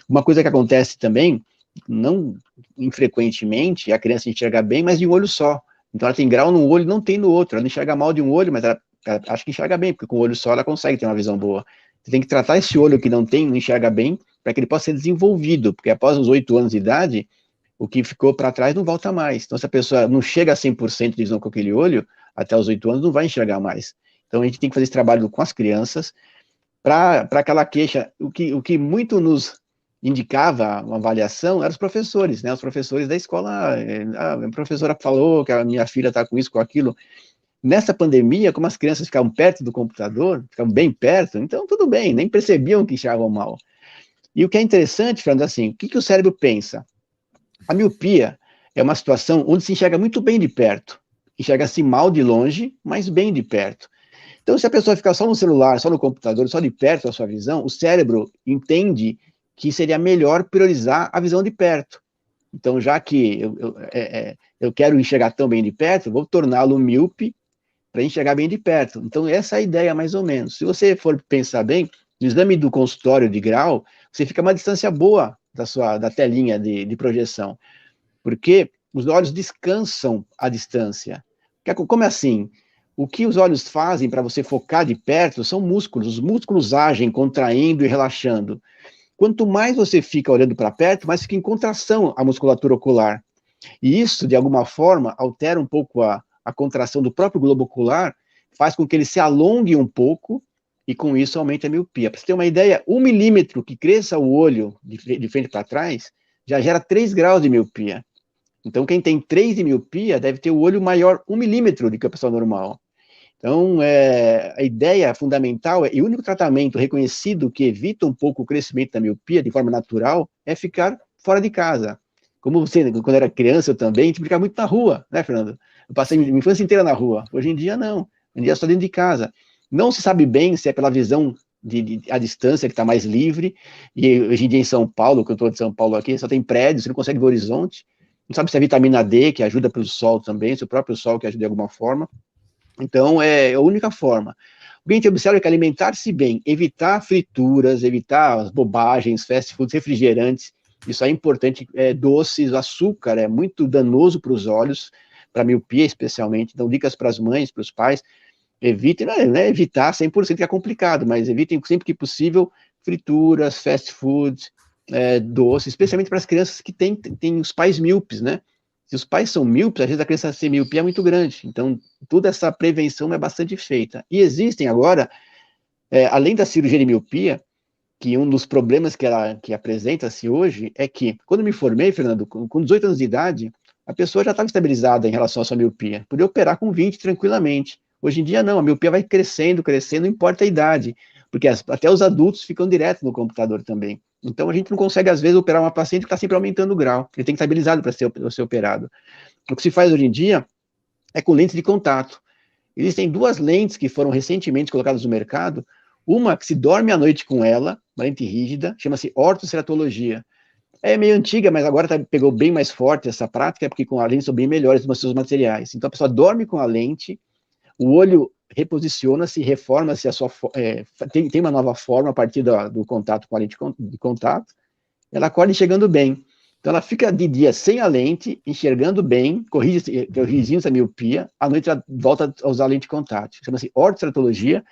Uma coisa que acontece também, não infrequentemente, a criança enxerga bem, mas de um olho só. Então ela tem grau num olho e não tem no outro. Ela não enxerga mal de um olho, mas ela acha que enxerga bem, porque com o olho só ela consegue ter uma visão boa. Você tem que tratar esse olho que não tem, não enxerga bem, para que ele possa ser desenvolvido, porque após os 8 anos de idade, o que ficou para trás não volta mais. Então, se a pessoa não chega a 100% de visão com aquele olho, até os 8 anos não vai enxergar mais. Então, a gente tem que fazer esse trabalho com as crianças, para aquela queixa, o que muito nos indicava uma avaliação eram os professores, né? Os professores da escola. A professora falou que a minha filha está com isso, com aquilo. Nessa pandemia, como as crianças ficavam perto do computador, ficavam bem perto, então tudo bem, nem percebiam que enxergavam mal. E o que é interessante, Fernando, assim, o que o cérebro pensa? A miopia é uma situação onde se enxerga muito bem de perto, enxerga-se mal de longe, mas bem de perto. Então, se a pessoa ficar só no celular, só no computador, só de perto da sua visão, o cérebro entende que seria melhor priorizar a visão de perto. Então, já que eu quero enxergar tão bem de perto, vou torná-lo míope para enxergar bem de perto. Então, essa é a ideia, mais ou menos. Se você for pensar bem, no exame do consultório de grau, você fica a uma distância boa da telinha de projeção, porque os olhos descansam à distância. Como é assim? O que os olhos fazem para você focar de perto são músculos. Os músculos agem contraindo e relaxando. Quanto mais você fica olhando para perto, mais fica em contração a musculatura ocular. E isso, de alguma forma, altera um pouco a contração do próprio globo ocular, faz com que ele se alongue um pouco e, com isso, aumente a miopia. Para você ter uma ideia, 1 milímetro que cresça o olho de frente para trás já gera 3 graus de miopia. Então, quem tem 3 de miopia deve ter o olho maior 1 milímetro do que a pessoa normal. Então, a ideia fundamental e o único tratamento reconhecido que evita um pouco o crescimento da miopia de forma natural é ficar fora de casa. Como você, quando era criança, eu também, a gente brincava muito na rua, né, Fernando? Eu passei minha infância inteira na rua. Hoje em dia, não. Hoje em dia é só dentro de casa. Não se sabe bem se é pela visão a distância que está mais livre, e hoje em dia em São Paulo, que eu estou de São Paulo aqui, só tem prédios, você não consegue ver o horizonte. Não sabe se é vitamina D, que ajuda pelo sol também, se é o próprio sol que ajuda de alguma forma. Então, é a única forma. O que a gente observa é que alimentar-se bem, evitar frituras, evitar as bobagens, fast foods, refrigerantes, isso é importante, doces, açúcar é muito danoso para os olhos, para a miopia especialmente, então dicas para as mães, para os pais, evitem, não é evitar 100% que é complicado, mas evitem sempre que possível frituras, fast foods, doces, especialmente para as crianças que têm os pais míopes, né? Se os pais são míopes, às vezes a criança sem miopia é muito grande. Então, toda essa prevenção é bastante feita. E existem agora, além da cirurgia de miopia, que um dos problemas que apresenta-se hoje é que, quando me formei, Fernando, com 18 anos de idade, a pessoa já estava estabilizada em relação à sua miopia. Podia operar com 20 tranquilamente. Hoje em dia, não. A miopia vai crescendo, não importa a idade. Porque até os adultos ficam direto no computador também. Então, a gente não consegue, às vezes, operar uma paciente que está sempre aumentando o grau. Ele tem que estar estabilizado para ser operado. O que se faz hoje em dia é com lentes de contato. Existem 2 lentes que foram recentemente colocadas no mercado. Uma que se dorme à noite com ela, uma lente rígida, chama-se ortoceratologia. É meio antiga, mas agora pegou bem mais forte essa prática, porque com a lente são bem melhores nos seus materiais. Então, a pessoa dorme com a lente, o olho reposiciona-se, reforma-se, tem uma nova forma a partir do contato com a lente de contato, ela acorda enxergando bem. Então, ela fica de dia sem a lente, enxergando bem, corrigindo essa miopia, à noite ela volta a usar a lente de contato. Chama-se ortoceratologia.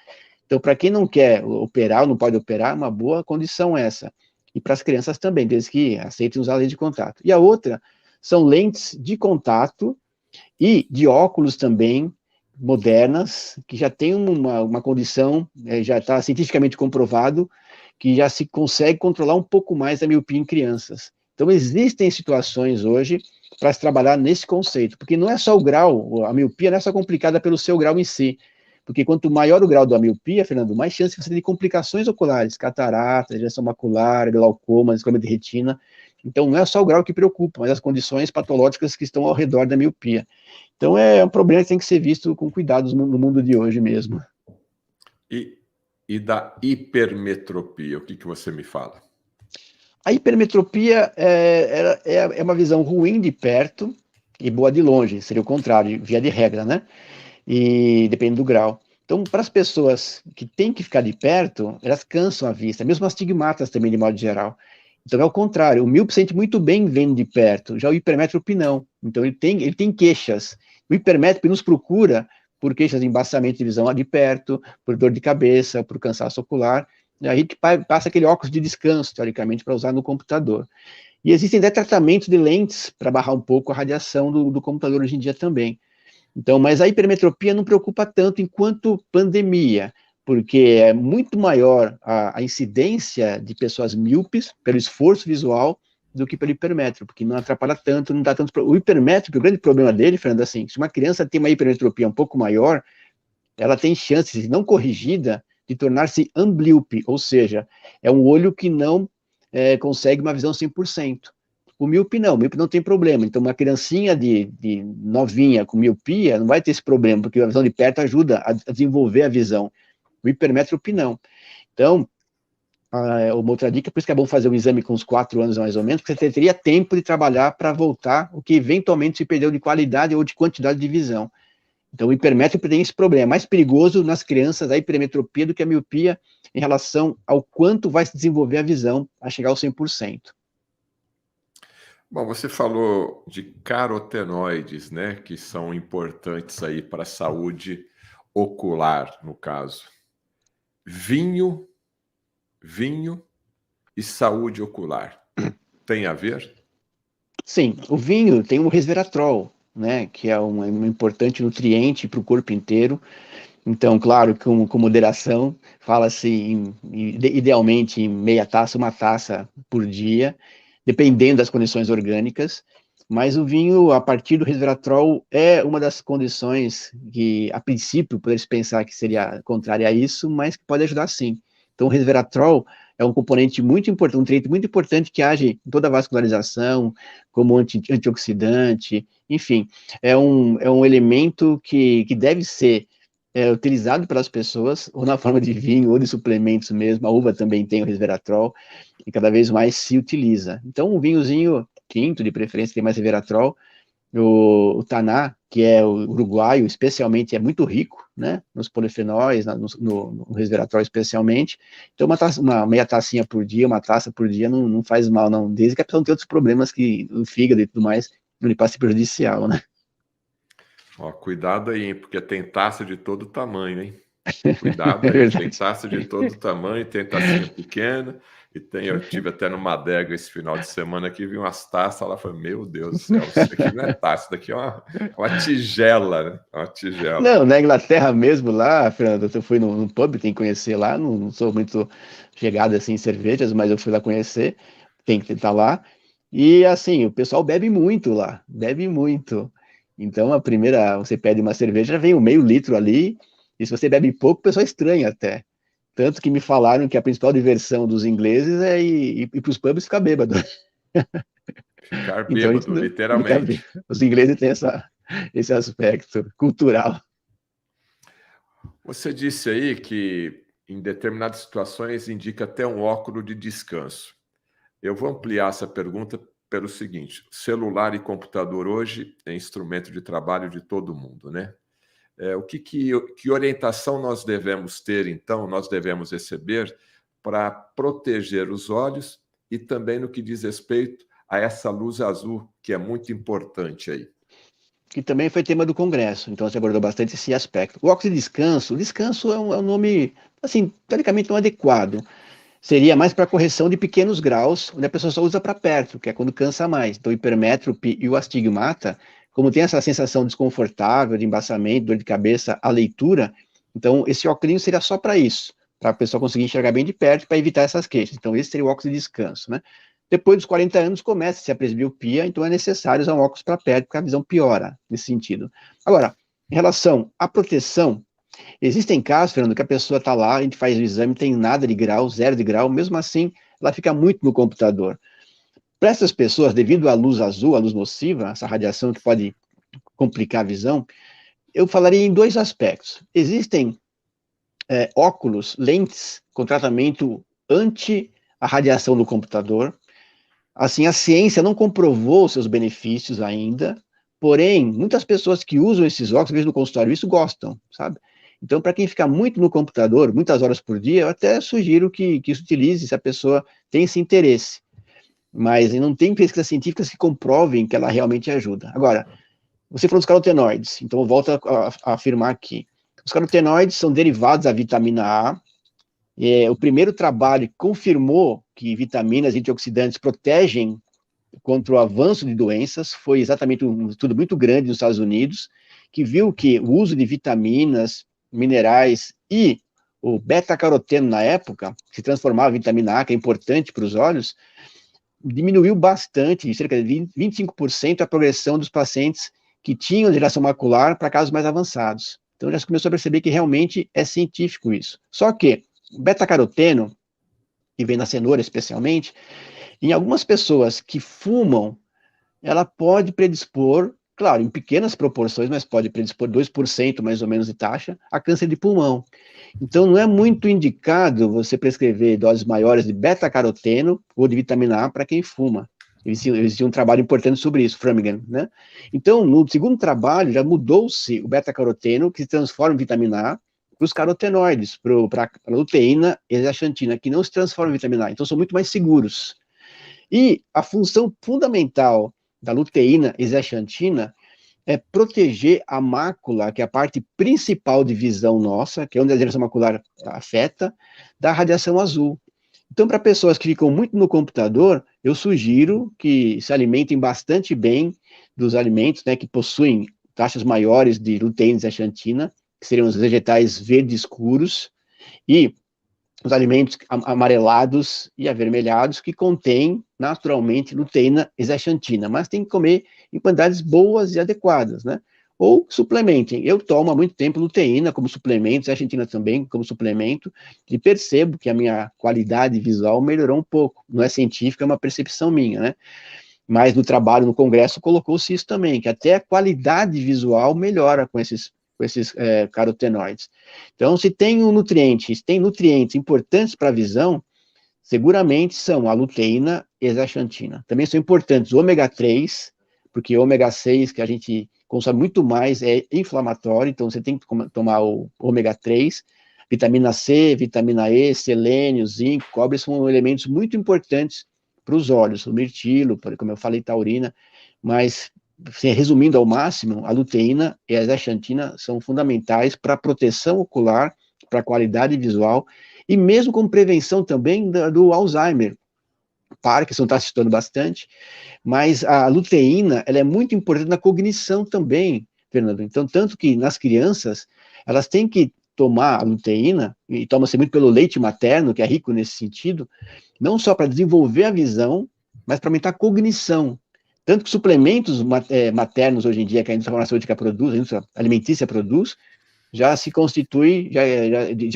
Então, para quem não quer operar ou não pode operar, uma boa condição essa. E para as crianças também, desde que aceitem usar a lente de contato. E a outra são lentes de contato e de óculos também, modernas, que já tem uma condição, já está cientificamente comprovado, que já se consegue controlar um pouco mais a miopia em crianças. Então, existem situações hoje para se trabalhar nesse conceito, porque não é só o grau, a miopia não é só complicada pelo seu grau em si, porque quanto maior o grau da miopia, Fernando, mais chance você tem de complicações oculares, catarata, degeneração macular, glaucoma, descolamento de retina. Então, não é só o grau que preocupa, mas as condições patológicas que estão ao redor da miopia. Então, é um problema que tem que ser visto com cuidados no mundo de hoje mesmo. E da hipermetropia, o que você me fala? A hipermetropia é uma visão ruim de perto e boa de longe, seria o contrário, via de regra, né? E depende do grau. Então, para as pessoas que têm que ficar de perto, elas cansam a vista, mesmo as astigmatas também, de modo geral. Então, é o contrário, o míope sente muito bem vendo de perto, já o hipermétrope não. Então, ele tem queixas. O hipermétrope nos procura por queixas de embaçamento de visão de perto, por dor de cabeça, por cansaço ocular, e aí que passa aquele óculos de descanso, teoricamente, para usar no computador. E existem até tratamentos de lentes para barrar um pouco a radiação do computador hoje em dia também. Então, mas a hipermetropia não preocupa tanto enquanto pandemia. porque é muito maior a incidência de pessoas míopes pelo esforço visual do que pelo hipermétrio, porque não atrapalha tanto, não dá tanto... O hipermétrio, o grande problema dele, Fernando, é assim, se uma criança tem uma hipermetropia um pouco maior, ela tem chances, se não corrigida, de tornar-se amblíope, ou seja, é um olho que não consegue uma visão 100%. O míope não tem problema. Então, uma criancinha de novinha com miopia não vai ter esse problema, porque a visão de perto ajuda a desenvolver a visão. O hipermétrope não. Então, uma outra dica, por isso que é bom fazer o exame com uns 4 anos mais ou menos, porque você teria tempo de trabalhar para voltar o que eventualmente se perdeu de qualidade ou de quantidade de visão. Então, o hipermétrope tem esse problema. É mais perigoso nas crianças a hipermetropia do que a miopia em relação ao quanto vai se desenvolver a visão a chegar ao 100%. Bom, você falou de carotenoides, né, que são importantes aí para a saúde ocular, no caso. Vinho e saúde ocular. Tem a ver? Sim, o vinho tem o resveratrol, né, que é um importante nutriente para o corpo inteiro. Então, claro, com moderação, fala-se idealmente em meia taça, uma taça por dia, dependendo das condições orgânicas, mas o vinho, a partir do resveratrol, é uma das condições que, a princípio, poderia-se pensar que seria contrária a isso, mas que pode ajudar sim. Então, o resveratrol é um componente muito importante, um nutriente muito importante que age em toda a vascularização, como antioxidante, enfim, é um elemento que deve ser utilizado pelas pessoas, ou na forma de vinho, ou de suplementos mesmo. A uva também tem o resveratrol, e cada vez mais se utiliza. Então, um vinhozinho tinto, de preferência, tem mais resveratrol. O taná, que é o uruguaio, especialmente, é muito rico, né, nos polifenóis, no resveratrol especialmente. Então, uma meia tacinha por dia, uma taça por dia, não faz mal, não, desde que a pessoa não tenha outros problemas que o fígado e tudo mais, não lhe passe prejudicial, né. Ó, cuidado aí, hein, porque tem taça de todo tamanho, hein? Cuidado É aí, tem verdade. taça de todo tamanho, tem tacinha pequena, eu tive até numa adega esse final de semana que vi umas taças, ela falou, meu Deus do céu, isso aqui não é taça, isso daqui é uma tigela, né? Uma tigela. Não, na Inglaterra mesmo, lá, Fernando, eu fui num pub, tem que conhecer lá, não sou muito chegado assim em cervejas, mas eu fui lá conhecer, tem que estar lá. E assim, o pessoal bebe muito lá, bebe muito. Então, você pede uma cerveja, vem um meio litro ali, e se você bebe pouco, o pessoal estranha até. Tanto que me falaram que a principal diversão dos ingleses é ir para os pubs ficar bêbado. Ficar Então, a gente bêbado, fica bêbado. literalmente. Os ingleses têm esse aspecto cultural. Você disse aí que em determinadas situações indica até um óculos de descanso. Eu vou ampliar essa pergunta pelo seguinte: celular e computador hoje é instrumento de trabalho de todo mundo, né? Que orientação nós devemos ter, então, nós devemos receber para proteger os olhos e também no que diz respeito a essa luz azul, que é muito importante aí. Que também foi tema do Congresso, então você abordou bastante esse aspecto. O óculos de descanso, descanso é um nome, assim, teoricamente não adequado. Seria mais para correção de pequenos graus, onde a pessoa só usa para perto, que é quando cansa mais. Então, o hipermétrope e o astigmata, como tem essa sensação desconfortável de embaçamento, dor de cabeça, a leitura, então esse óculos seria só para isso, para a pessoa conseguir enxergar bem de perto, para evitar essas queixas. Então, esse seria o óculos de descanso, né? Depois dos 40 anos começa-se a presbiopia, então é necessário usar um óculos para perto, porque a visão piora nesse sentido. Agora, em relação à proteção, existem casos, Fernando, que a pessoa está lá, a gente faz o exame, tem nada de grau, 0 de grau, mesmo assim, ela fica muito no computador. Para essas pessoas, devido à luz azul, à luz nociva, essa radiação que pode complicar a visão, eu falaria em 2 aspectos. Existem óculos, lentes com tratamento anti a radiação do computador. Assim, a ciência não comprovou seus benefícios ainda, porém, muitas pessoas que usam esses óculos, vejo no consultório, isso gostam, sabe? Então, para quem fica muito no computador, muitas horas por dia, eu até sugiro que isso utilize, se a pessoa tem esse interesse. Mas não tem pesquisas científicas que comprovem que ela realmente ajuda. Agora, você falou dos carotenoides, então eu volto a afirmar aqui. Os carotenoides são derivados da vitamina A. O primeiro trabalho confirmou que vitaminas e antioxidantes protegem contra o avanço de doenças, foi exatamente um estudo muito grande nos Estados Unidos, que viu que o uso de vitaminas, minerais e o beta-caroteno na época, que se transformava em vitamina A, que é importante para os olhos, diminuiu bastante, em cerca de 25%, a progressão dos pacientes que tinham degeneração macular para casos mais avançados. Então já se começou a perceber que realmente é científico isso. Só que o beta-caroteno, que vem na cenoura especialmente, em algumas pessoas que fumam, ela pode predispor, claro, em pequenas proporções, mas pode predispor 2% mais ou menos de taxa, a câncer de pulmão. Então, não é muito indicado você prescrever doses maiores de beta-caroteno ou de vitamina A para quem fuma. Existia um trabalho importante sobre isso, Framingham, né? Então, no segundo trabalho, já mudou-se o beta-caroteno, que se transforma em vitamina A, para os carotenoides, para a luteína e a zeaxantina, que não se transformam em vitamina A. Então, são muito mais seguros. E a função fundamental da luteína e zeaxantina é proteger a mácula, que é a parte principal de visão nossa, que é onde a degeneração macular afeta, da radiação azul. Então, para pessoas que ficam muito no computador, eu sugiro que se alimentem bastante bem dos alimentos, né, que possuem taxas maiores de luteína e zeaxantina, que seriam os vegetais verdes escuros, e os alimentos amarelados e avermelhados que contêm naturalmente luteína e zeaxantina, mas tem que comer em quantidades boas e adequadas, né? Ou suplementem. Eu tomo há muito tempo luteína como suplemento, zeaxantina também como suplemento, e percebo que a minha qualidade visual melhorou um pouco. Não é científica, é uma percepção minha, né? Mas no trabalho, no congresso, colocou-se isso também, que até a qualidade visual melhora com esses carotenoides. Então, se tem nutrientes importantes para a visão, seguramente são a luteína e a zeaxantina. Também são importantes o ômega 3, porque o ômega 6, que a gente consome muito mais, é inflamatório, então você tem que tomar o ômega 3, vitamina C, vitamina E, selênio, zinco, cobre são elementos muito importantes para os olhos, o mirtilo, como eu falei, taurina, mas resumindo ao máximo, a luteína e a zeaxantina são fundamentais para a proteção ocular, para a qualidade visual, e mesmo como prevenção também do Alzheimer. Parkinson está se estudando bastante, mas a luteína, ela é muito importante na cognição também, Fernando. Então, tanto que nas crianças, elas têm que tomar a luteína, e toma-se muito pelo leite materno, que é rico nesse sentido, não só para desenvolver a visão, mas para aumentar a cognição. Tanto que suplementos maternos hoje em dia, que a indústria farmacêutica produz, a indústria alimentícia produz, já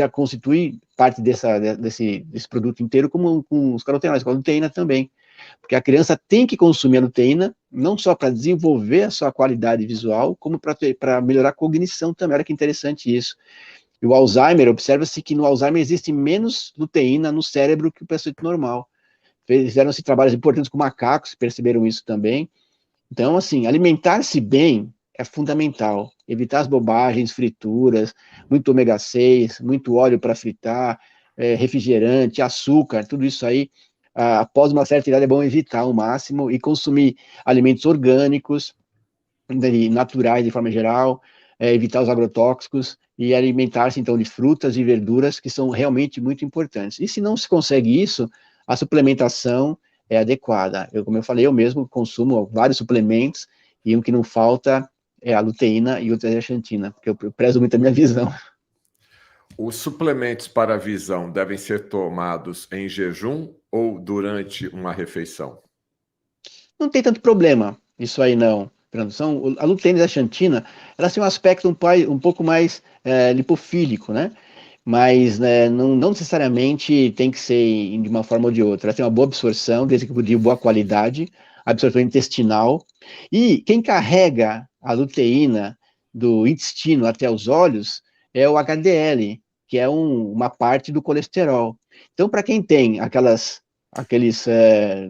constitui parte desse produto inteiro com os carotenoides, com a luteína também. Porque a criança tem que consumir a luteína, não só para desenvolver a sua qualidade visual, como para melhorar a cognição também. Olha que interessante isso. E o Alzheimer, observa-se que no Alzheimer existe menos luteína no cérebro que o paciente normal. Fizeram-se trabalhos importantes com macacos, perceberam isso também. Então, assim, alimentar-se bem é fundamental. Evitar as bobagens, frituras, muito ômega 6, muito óleo para fritar, refrigerante, açúcar, tudo isso aí, após uma certa idade é bom evitar ao máximo e consumir alimentos orgânicos, naturais de forma geral, evitar os agrotóxicos e alimentar-se, então, de frutas e verduras, que são realmente muito importantes. E se não se consegue isso, a suplementação é adequada. Como eu falei, eu mesmo consumo vários suplementos e um que não falta é a luteína e outra é a zeaxantina, porque eu prezo muito a minha visão. Os suplementos para a visão devem ser tomados em jejum ou durante uma refeição? Não tem tanto problema isso aí, não. A luteína e a zeaxantina, elas têm um aspecto um pouco mais lipofílico, né? Mas não necessariamente tem que ser de uma forma ou de outra. Ela tem uma boa absorção, desde que de boa qualidade, absorção intestinal. E quem carrega a luteína do intestino até os olhos é o HDL, que é uma parte do colesterol. Então, para quem tem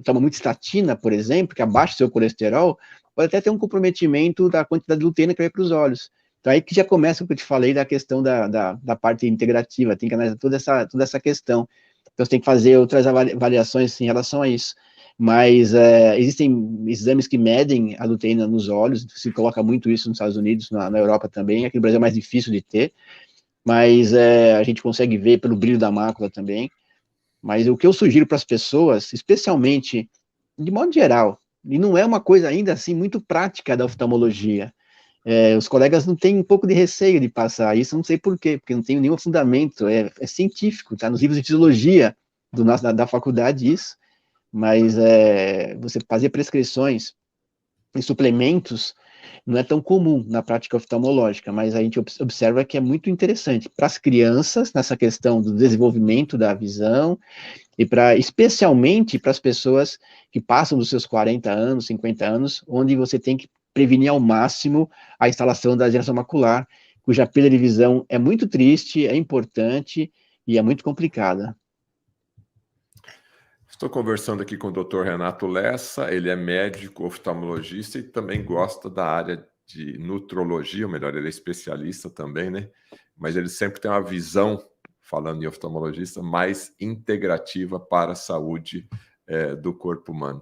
toma muita estatina, por exemplo, que abaixa o seu colesterol, pode até ter um comprometimento da quantidade de luteína que vai para os olhos. Então, aí que já começa o que eu te falei da questão da parte integrativa, tem que analisar toda essa questão. Então, você tem que fazer outras avaliações em relação a isso. Mas existem exames que medem a luteína nos olhos, se coloca muito isso nos Estados Unidos, na Europa também, aqui no Brasil é mais difícil de ter, mas a gente consegue ver pelo brilho da mácula também. Mas o que eu sugiro para as pessoas, especialmente, de modo geral, e não é uma coisa ainda assim muito prática da oftalmologia, Os colegas não têm um pouco de receio de passar isso, não sei por quê, porque não tem nenhum fundamento, é científico, está nos livros de fisiologia da faculdade isso, mas você fazer prescrições e suplementos não é tão comum na prática oftalmológica, mas a gente observa que é muito interessante para as crianças, nessa questão do desenvolvimento da visão, e especialmente para as pessoas que passam dos seus 40 anos, 50 anos, onde você tem que prevenir ao máximo a instalação da degeneração macular, cuja perda de visão é muito triste, é importante e é muito complicada. Estou conversando aqui com o Dr. Renato Lessa, ele é médico oftalmologista e também gosta da área de nutrologia, ou melhor, ele é especialista também, né? Mas ele sempre tem uma visão, falando em oftalmologista, mais integrativa para a saúde do corpo humano.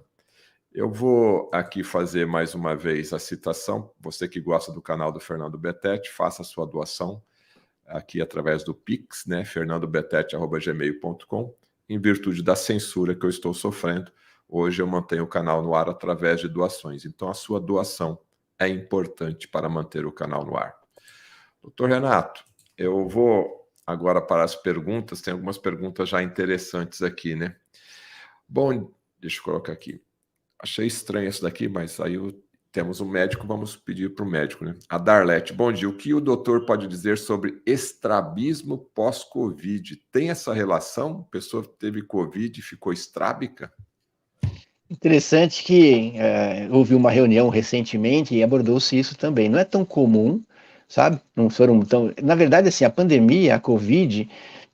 Eu vou aqui fazer mais uma vez a citação. Você que gosta do canal do Fernando Betete, faça a sua doação aqui através do Pix, né? fernandobetete@gmail.com. Em virtude da censura que eu estou sofrendo, hoje eu mantenho o canal no ar através de doações. Então, a sua doação é importante para manter o canal no ar. Doutor Renato, eu vou agora para as perguntas. Tem algumas perguntas já interessantes aqui, né? Bom, deixa eu colocar aqui. Achei estranho isso daqui, mas aí temos um médico, vamos pedir para o médico, né? A Darlete, bom dia. O que o doutor pode dizer sobre estrabismo pós-Covid? Tem essa relação? A pessoa teve Covid e ficou estrábica? Interessante que houve uma reunião recentemente e abordou-se isso também. Não é tão comum, sabe? Não foram tão. Na verdade, assim, a pandemia, a Covid,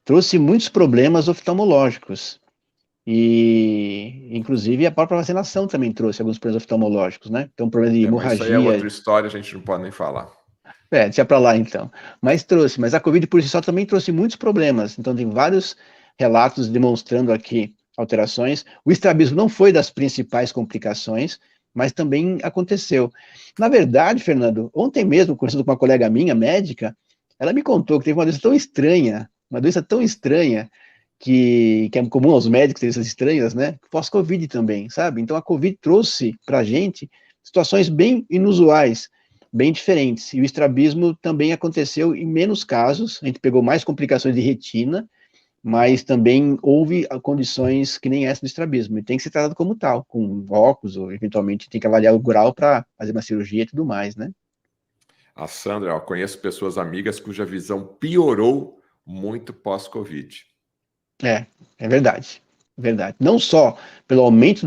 trouxe muitos problemas oftalmológicos. E, inclusive, a própria vacinação também trouxe alguns problemas oftalmológicos, né? Então, problema de Mas isso aí é outra hemorragia. história, a gente não pode nem falar. Deixa pra lá então. Mas a Covid por si só também trouxe muitos problemas. Então, tem vários relatos demonstrando aqui alterações. O estrabismo não foi das principais complicações, mas também aconteceu. Na verdade, Fernando, ontem mesmo, conversando com uma colega minha, médica, ela me contou que teve uma doença tão estranha, que é comum aos médicos ter essas estranhas, né? Pós-Covid também, sabe? Então, a Covid trouxe pra gente situações bem inusuais, bem diferentes. E o estrabismo também aconteceu em menos casos, a gente pegou mais complicações de retina, mas também houve condições que nem essa do estrabismo, e tem que ser tratado como tal, com óculos, ou eventualmente tem que avaliar o grau para fazer uma cirurgia e tudo mais, né? A Sandra, eu conheço pessoas amigas cuja visão piorou muito pós-Covid. É verdade, verdade. Não só pelo aumento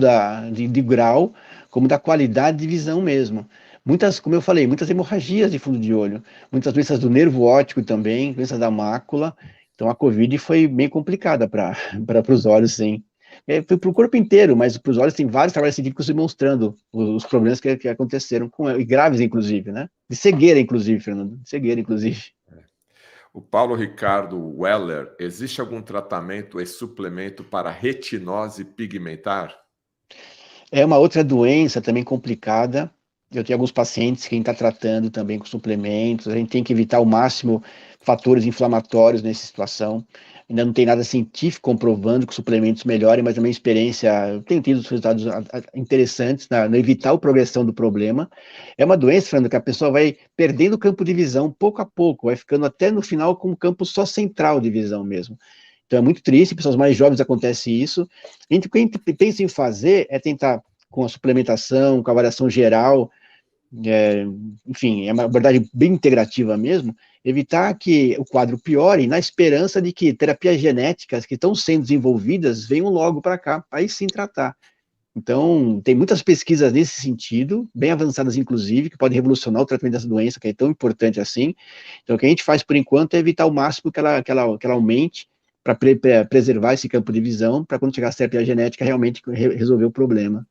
de grau, como da qualidade de visão mesmo. Muitas, como eu falei, muitas hemorragias de fundo de olho, muitas doenças do nervo óptico também, doenças da mácula. Então a Covid foi bem complicada para os olhos, sim. Foi para o corpo inteiro, mas para os olhos tem vários trabalhos científicos demonstrando os problemas que aconteceram com ela, e graves, inclusive, né? De cegueira, inclusive, Fernando. De cegueira, inclusive. O Paulo Ricardo Weller, existe algum tratamento e suplemento para retinose pigmentar? É uma outra doença também complicada. Eu tenho alguns pacientes que a gente está tratando também com suplementos. A gente tem que evitar ao máximo fatores inflamatórios nessa situação. Ainda não tem nada científico comprovando que os suplementos melhorem, mas a minha experiência, eu tenho tido resultados interessantes na evitar a progressão do problema. É uma doença, Fernando, que a pessoa vai perdendo o campo de visão pouco a pouco, vai ficando até no final com um campo só central de visão mesmo. Então é muito triste, pessoas mais jovens acontece isso. O que a gente pensa em fazer é tentar, com a suplementação, com a avaliação geral, enfim, é uma abordagem bem integrativa mesmo, evitar que o quadro piore, na esperança de que terapias genéticas que estão sendo desenvolvidas venham logo para cá, para aí sim tratar. Então, tem muitas pesquisas nesse sentido, bem avançadas inclusive, que podem revolucionar o tratamento dessa doença, que é tão importante assim. Então, o que a gente faz por enquanto é evitar ao máximo que ela aumente, para preservar esse campo de visão, para quando chegar a terapia genética realmente resolver o problema.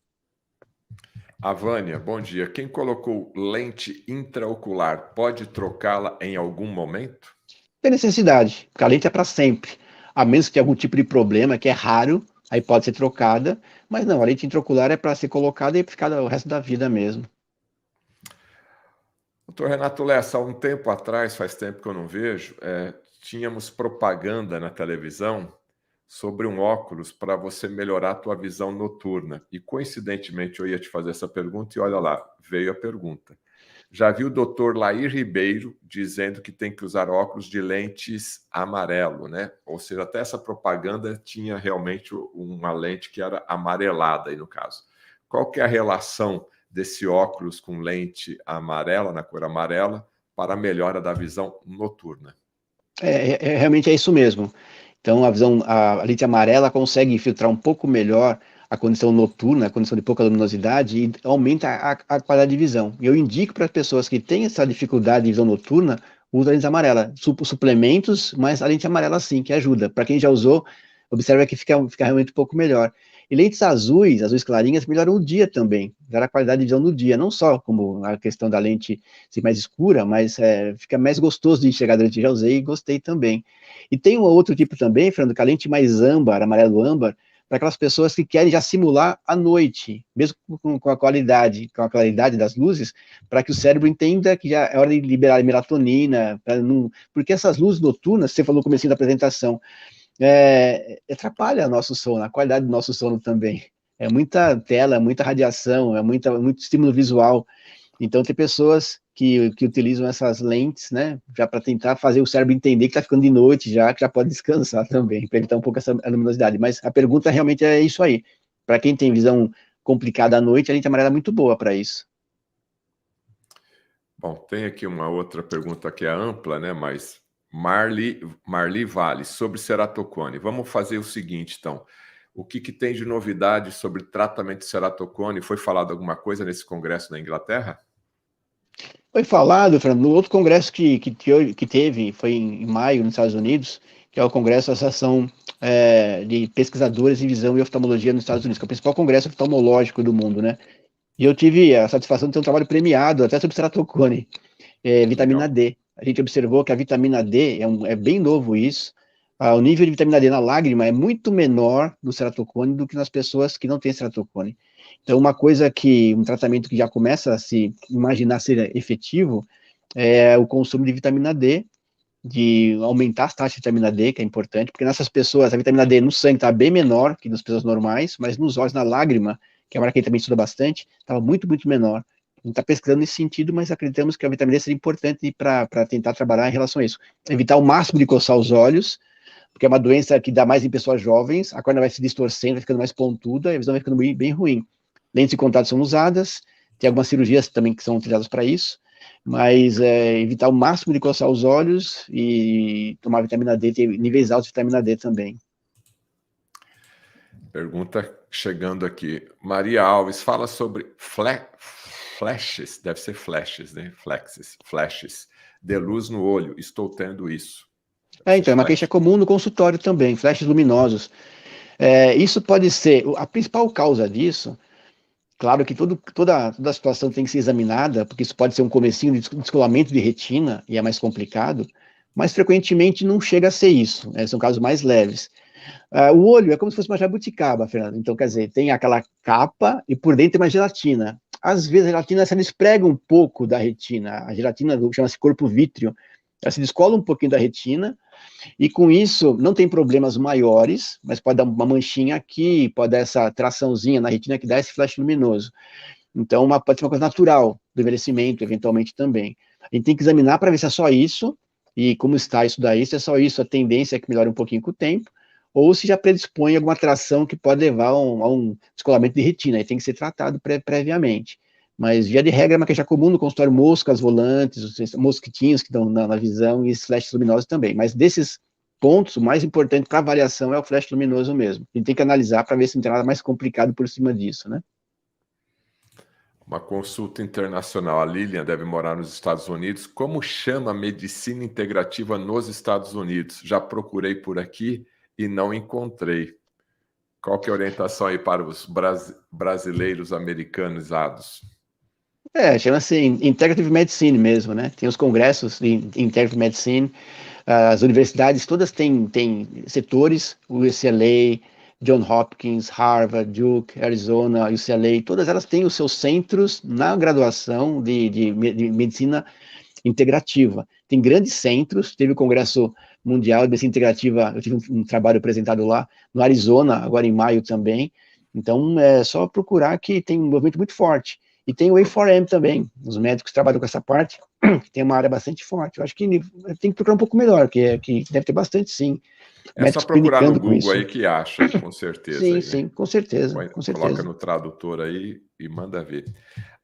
A Vânia, bom dia. Quem colocou lente intraocular pode trocá-la em algum momento? Tem necessidade, porque a lente é para sempre, a menos que tenha algum tipo de problema, que é raro, aí pode ser trocada, mas não, a lente intraocular é para ser colocada e ficar o resto da vida mesmo. Doutor Renato Lessa, há um tempo atrás, faz tempo que eu não vejo, tínhamos propaganda na televisão sobre um óculos para você melhorar a tua visão noturna. E, coincidentemente, eu ia te fazer essa pergunta e olha lá, veio a pergunta. Já vi o doutor Lair Ribeiro dizendo que tem que usar óculos de lentes amarelo, né? Ou seja, até essa propaganda tinha realmente uma lente que era amarelada aí no caso. Qual que é a relação desse óculos com lente amarela, na cor amarela, para a melhora da visão noturna? Realmente é isso mesmo. Então, a lente amarela consegue filtrar um pouco melhor a condição noturna, a condição de pouca luminosidade, e aumenta a qualidade de visão. E eu indico para as pessoas que têm essa dificuldade de visão noturna, usa a lente amarela. Suplementos, mas a lente amarela sim, que ajuda. Para quem já usou, observa que fica realmente um pouco melhor. E lentes azuis clarinhas, melhoram o dia também, melhora a qualidade de visão no dia, não só como a questão da lente ser mais escura, mas fica mais gostoso de enxergar durante. Já usei e gostei também. E tem um outro tipo também, Fernando, que a lente mais âmbar, amarelo âmbar, para aquelas pessoas que querem já simular a noite, mesmo com a claridade das luzes, para que o cérebro entenda que já é hora de liberar melatonina, porque essas luzes noturnas, você falou no comecinho da apresentação, atrapalha nosso sono, a qualidade do nosso sono também. É muita tela, muita radiação, muito estímulo visual. Então, tem pessoas que utilizam essas lentes, né, já para tentar fazer o cérebro entender que está ficando de noite já, que já pode descansar também, para evitar um pouco essa luminosidade. Mas a pergunta realmente é isso aí. Para quem tem visão complicada à noite, a lente amarela é muito boa para isso. Bom, tem aqui uma outra pergunta que é ampla, né? Mas Marli Vale, sobre ceratocone. Vamos fazer o seguinte, então. O que tem de novidade sobre tratamento de ceratocone? Foi falado alguma coisa nesse congresso na Inglaterra? Foi falado, Fernando, no outro congresso que teve, foi em maio, nos Estados Unidos, que é o Congresso da Associação de Pesquisadores em Visão e Oftalmologia nos Estados Unidos, que é o principal congresso oftalmológico do mundo, né? E eu tive a satisfação de ter um trabalho premiado até sobre ceratocone, vitamina Legal. D. A gente observou que a vitamina D, é bem novo isso, o nível de vitamina D na lágrima é muito menor no ceratocone do que nas pessoas que não têm ceratocone. Então, um tratamento que já começa a se imaginar ser efetivo, é o consumo de vitamina D, de aumentar as taxas de vitamina D, que é importante, porque nessas pessoas, a vitamina D no sangue está bem menor que nas pessoas normais, mas nos olhos, na lágrima, que é uma área que a gente também estuda bastante, estava muito, muito menor. A gente está pesquisando nesse sentido, mas acreditamos que a vitamina D seria importante para tentar trabalhar em relação a isso. Evitar o máximo de coçar os olhos, porque é uma doença que dá mais em pessoas jovens, a córnea vai se distorcendo, vai ficando mais pontuda, e a visão vai ficando bem ruim. Lentes de contato são usadas, tem algumas cirurgias também que são utilizadas para isso, mas evitar o máximo de coçar os olhos e tomar vitamina D, ter níveis altos de vitamina D também. Pergunta chegando aqui. Maria Alves fala sobre flashes, deve ser flashes, né? Flashes de luz no olho. Estou tendo isso. Então, é uma queixa comum no consultório também, flashes luminosos. Isso pode ser, a principal causa disso, claro que toda a situação tem que ser examinada, porque isso pode ser um comecinho de descolamento de retina, e é mais complicado, mas frequentemente não chega a ser isso, né? São casos mais leves. O olho é como se fosse uma jabuticaba, Fernando. Então, quer dizer, tem aquela capa e por dentro tem uma gelatina. Às vezes a gelatina se esprega um pouco da retina. A gelatina chama-se corpo vítreo. Ela se descola um pouquinho da retina e com isso não tem problemas maiores, mas pode dar uma manchinha aqui, pode dar essa traçãozinha na retina que dá esse flash luminoso. Então, pode ser uma coisa natural do envelhecimento, eventualmente também. A gente tem que examinar para ver se é só isso, e como está isso daí, se é só isso, a tendência é que melhore um pouquinho com o tempo, ou se já predispõe alguma atração que pode levar a um descolamento de retina, aí tem que ser tratado previamente. Mas, via de regra, é uma queixa comum no consultório, moscas volantes, os mosquitinhos que estão na visão e os flashes luminosos também. Mas desses pontos, o mais importante para avaliação é o flash luminoso mesmo. A gente tem que analisar para ver se não tem nada mais complicado por cima disso, né? Uma consulta internacional. A Lilian deve morar nos Estados Unidos. Como chama a medicina integrativa nos Estados Unidos? Já procurei por aqui e não encontrei. Qual que é a orientação aí para os brasileiros americanizados? Chama-se Integrative Medicine mesmo, né? Tem os congressos de Integrative Medicine, as universidades todas têm setores, o UCLA, John Hopkins, Harvard, Duke, Arizona, UCLA, todas elas têm os seus centros na graduação de medicina integrativa. Tem grandes centros, teve o congresso Mundial de Medicina Integrativa, eu tive um trabalho apresentado lá, no Arizona, agora em maio também. Então, é só procurar que tem um movimento muito forte. E tem o A4M também, os médicos trabalham com essa parte, que tem uma área bastante forte. Eu acho que tem que procurar um pouco melhor, que deve ter bastante, sim, É só médicos procurar no clinicando com Google isso. aí que acha, com certeza Sim, aí, né? sim, com certeza, com Coloca certeza. no tradutor aí e manda ver.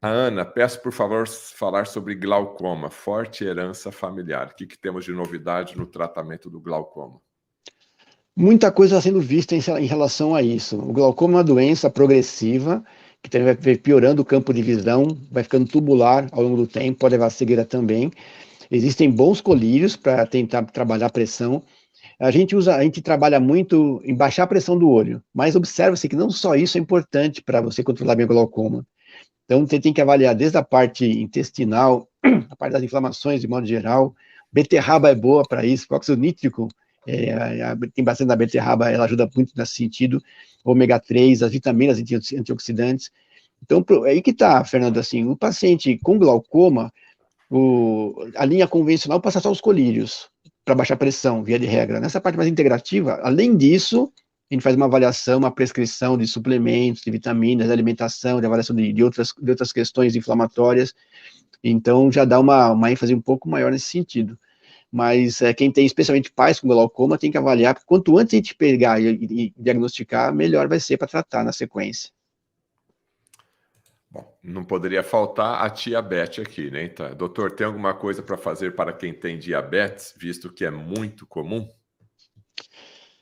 A Ana, peço por favor falar sobre glaucoma, forte herança familiar. O que temos de novidade no tratamento do glaucoma? Muita coisa está sendo vista em relação a isso. O glaucoma é uma doença progressiva, que também vai piorando o campo de visão, vai ficando tubular ao longo do tempo, pode levar a cegueira também. Existem bons colírios para tentar trabalhar a pressão. A gente trabalha muito em baixar a pressão do olho, mas observa-se que não só isso é importante para você controlar bem o glaucoma. Então, você tem que avaliar desde a parte intestinal, a parte das inflamações de modo geral. Beterraba é boa para isso, o óxido nítrico, tem bastante da beterraba, ela ajuda muito nesse sentido. Ômega 3, as vitaminas antioxidantes. Então, é aí que está, Fernando, assim, o paciente com glaucoma, a linha convencional passa só os colírios, para baixar a pressão, via de regra. Nessa parte mais integrativa, além disso, a gente faz uma avaliação, uma prescrição de suplementos, de vitaminas, de alimentação, de avaliação de outras questões inflamatórias. Então, já dá uma ênfase um pouco maior nesse sentido. Mas quem tem, especialmente pais com glaucoma, tem que avaliar, porque quanto antes a gente pegar e diagnosticar, melhor vai ser para tratar na sequência. Bom, não poderia faltar a tia Beth aqui, né? Então, doutor, tem alguma coisa para fazer para quem tem diabetes, visto que é muito comum?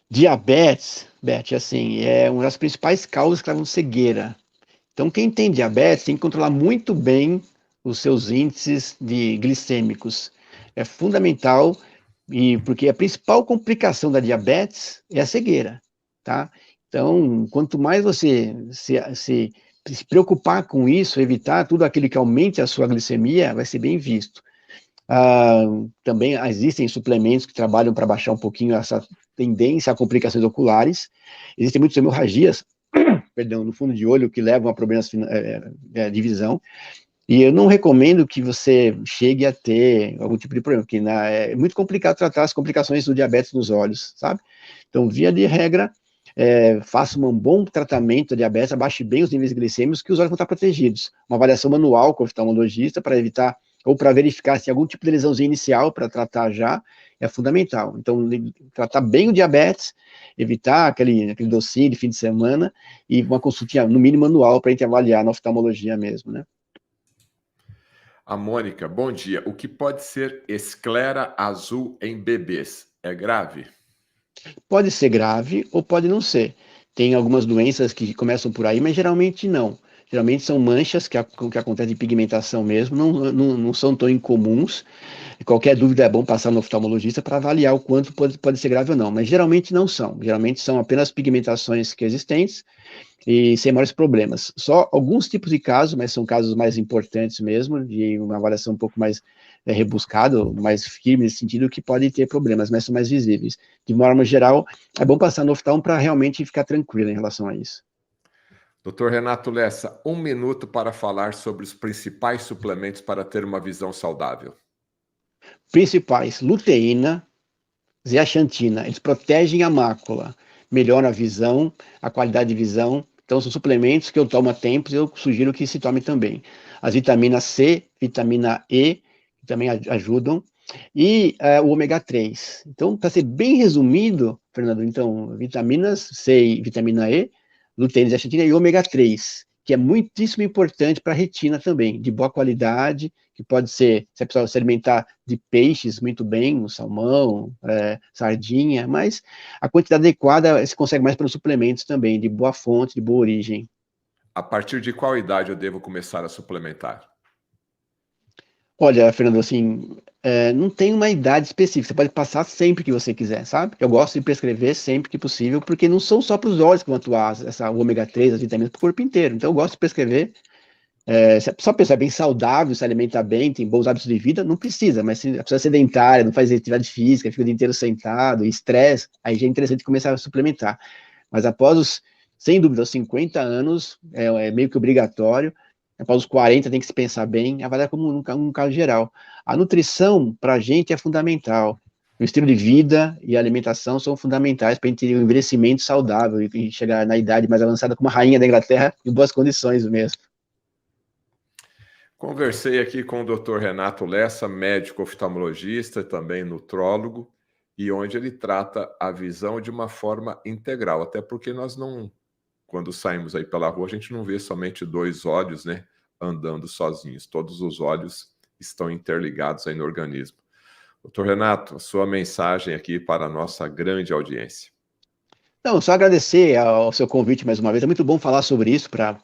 Diabetes, Beth, assim, é uma das principais causas que levam cegueira. Então, quem tem diabetes tem que controlar muito bem os seus índices glicêmicos. É fundamental, porque a principal complicação da diabetes é a cegueira, tá? Então, quanto mais você se preocupar com isso, evitar tudo aquilo que aumente a sua glicemia, vai ser bem visto. Ah, também existem suplementos que trabalham para baixar um pouquinho essa tendência a complicações oculares. Existem muitas hemorragias, perdão, no fundo de olho que levam a problemas de visão. E eu não recomendo que você chegue a ter algum tipo de problema, porque é muito complicado tratar as complicações do diabetes nos olhos, sabe? Então, via de regra, faça um bom tratamento da diabetes, abaixe bem os níveis glicêmicos, que os olhos vão estar protegidos. Uma avaliação manual com o oftalmologista para evitar, ou para verificar se algum tipo de lesãozinha inicial para tratar já, é fundamental. Então, tratar bem o diabetes, evitar aquele docinho de fim de semana, e uma consultinha, no mínimo, anual, para a gente avaliar na oftalmologia mesmo, né? A Mônica, bom dia. O que pode ser esclera azul em bebês? É grave? Pode ser grave ou pode não ser. Tem algumas doenças que começam por aí, mas geralmente não. Geralmente são manchas que acontecem de pigmentação mesmo, não são tão incomuns. Qualquer dúvida é bom passar no oftalmologista para avaliar o quanto pode ser grave ou não, mas geralmente não são. Geralmente são apenas pigmentações que existentes e sem maiores problemas. Só alguns tipos de casos, mas são casos mais importantes mesmo, de uma avaliação um pouco mais rebuscada, mais firme nesse sentido, que pode ter problemas, mas são mais visíveis. De uma forma geral, é bom passar no oftalmo para realmente ficar tranquilo em relação a isso. Doutor Renato Lessa, 1 minuto para falar sobre os principais suplementos para ter uma visão saudável. Principais: luteína, zeaxantina, eles protegem a mácula, melhoram a visão, a qualidade de visão. Então, são suplementos que eu tomo há tempos e eu sugiro que se tome também. As vitaminas C, vitamina E, que também ajudam, e o ômega 3. Então, para ser bem resumido, Fernando, então, vitaminas C e vitamina E, luteína, zeaxantina e ômega 3, que é muitíssimo importante para a retina também, de boa qualidade, que pode ser, se a pessoa se alimentar de peixes muito bem, salmão, sardinha, mas a quantidade adequada se consegue mais pelos suplementos também, de boa fonte, de boa origem. A partir de qual idade eu devo começar a suplementar? Olha, Fernando, assim, não tem uma idade específica, você pode passar sempre que você quiser, sabe? Eu gosto de prescrever sempre que possível, porque não são só para os olhos que vão atuar o ômega 3, as vitaminas, para o corpo inteiro. Então, eu gosto de prescrever. Se a pessoa é bem saudável, se alimenta bem, tem bons hábitos de vida, não precisa, mas se a pessoa é sedentária, não faz atividade física, fica o dia inteiro sentado, estresse, aí já é interessante começar a suplementar. Mas sem dúvida, os 50 anos é meio que obrigatório, após os 40 tem que se pensar bem, avaliar como um caso geral. A nutrição, para a gente, é fundamental. O estilo de vida e a alimentação são fundamentais para a gente ter um envelhecimento saudável e chegar na idade mais avançada como a rainha da Inglaterra em boas condições mesmo. Conversei aqui com o Dr. Renato Lessa, médico oftalmologista e também nutrólogo, e onde ele trata a visão de uma forma integral, até porque nós não, quando saímos aí pela rua, a gente não vê somente 2 olhos, né, andando sozinhos. Todos os olhos estão interligados aí no organismo. Doutor Renato, a sua mensagem aqui para a nossa grande audiência. Não, só agradecer ao seu convite mais uma vez. É muito bom falar sobre isso para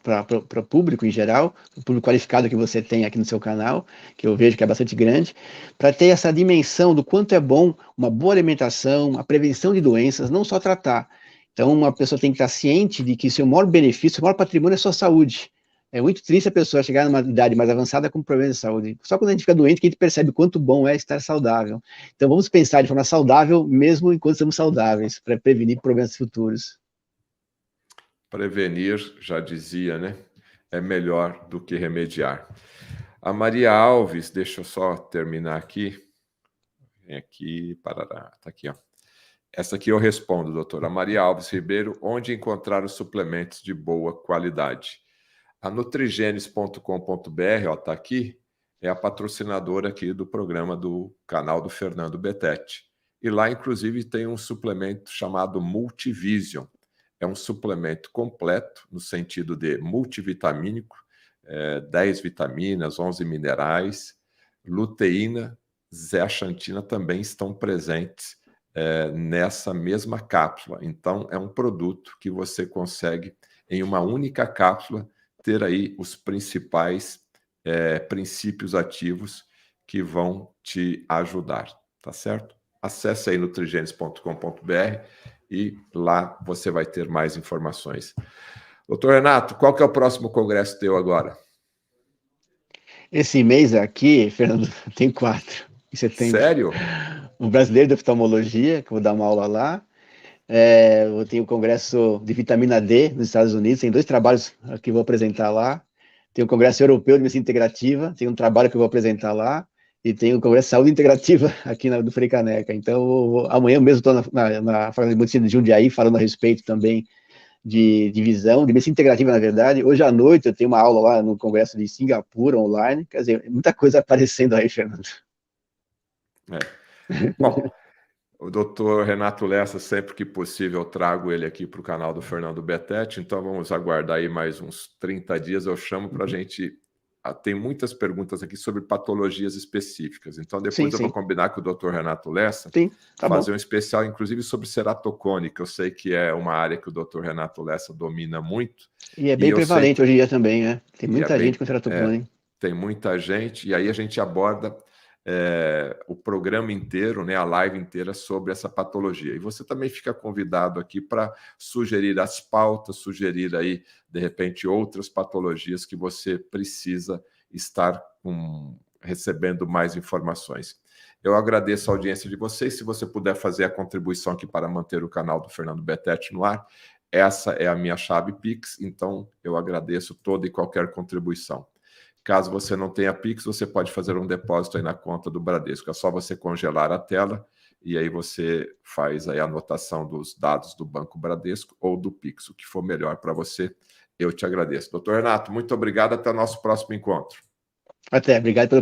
o público em geral, o público qualificado que você tem aqui no seu canal, que eu vejo que é bastante grande, para ter essa dimensão do quanto é bom uma boa alimentação, a prevenção de doenças, não só tratar. Então, uma pessoa tem que estar ciente de que seu maior benefício, seu maior patrimônio é a sua saúde. É muito triste a pessoa chegar numa idade mais avançada com problemas de saúde. Só quando a gente fica doente que a gente percebe quanto bom é estar saudável. Então vamos pensar de forma saudável, mesmo enquanto estamos saudáveis, para prevenir problemas futuros. Prevenir, já dizia, né? É melhor do que remediar. A Maria Alves, deixa eu só terminar aqui. Vem aqui, parará, tá aqui, ó. Essa aqui eu respondo, doutora. Maria Alves Ribeiro, onde encontrar os suplementos de boa qualidade? A nutrigenes.com.br, ó, tá aqui, é a patrocinadora aqui do programa do canal do Fernando Betete. E lá, inclusive, tem um suplemento chamado Multivision. É um suplemento completo, no sentido de multivitamínico, 10 vitaminas, 11 minerais, luteína, zeaxantina também estão presentes nessa mesma cápsula. Então, é um produto que você consegue, em uma única cápsula, ter aí os principais princípios ativos que vão te ajudar, tá certo? Acesse aí nutrigenes.com.br e lá você vai ter mais informações. Doutor Renato, qual que é o próximo congresso teu agora? Esse mês aqui, Fernando, tem 4 em setembro. Sério? O Brasileiro de Oftalmologia, que eu vou dar uma aula lá. Eu tenho o Congresso de Vitamina D nos Estados Unidos, tem 2 trabalhos que eu vou apresentar lá. Tem o Congresso Europeu de Medicina Integrativa, tem um trabalho que eu vou apresentar lá. E tem o Congresso de Saúde Integrativa aqui do Frei Caneca. Então, amanhã mesmo estou na Faculdade de Medicina de Jundiaí, falando a respeito também de visão, de medicina integrativa, na verdade. Hoje à noite eu tenho uma aula lá no Congresso de Singapura, online. Quer dizer, muita coisa aparecendo aí, Fernando. Bom, o doutor Renato Lessa, sempre que possível, eu trago ele aqui para o canal do Fernando Betete, então vamos aguardar aí mais uns 30 dias, eu chamo para a gente... Tem muitas perguntas aqui sobre patologias específicas, então depois eu vou combinar com o doutor Renato Lessa, fazer um especial, inclusive, sobre ceratocone, que eu sei que é uma área que o doutor Renato Lessa domina muito. E é bem prevalente hoje em dia também, né? Tem muita gente com ceratocone. Tem muita gente, e aí a gente aborda o programa inteiro, né, a live inteira sobre essa patologia. E você também fica convidado aqui para sugerir as pautas, sugerir aí, de repente, outras patologias que você precisa estar recebendo mais informações. Eu agradeço a audiência de vocês. Se você puder fazer a contribuição aqui para manter o canal do Fernando Betete no ar, essa é a minha chave Pix, então eu agradeço toda e qualquer contribuição. Caso você não tenha Pix, você pode fazer um depósito aí na conta do Bradesco. É só você congelar a tela e aí você faz aí a anotação dos dados do Banco Bradesco ou do Pix, o que for melhor para você. Eu te agradeço. Doutor Renato, muito obrigado. Até o nosso próximo encontro. Até, obrigado pelo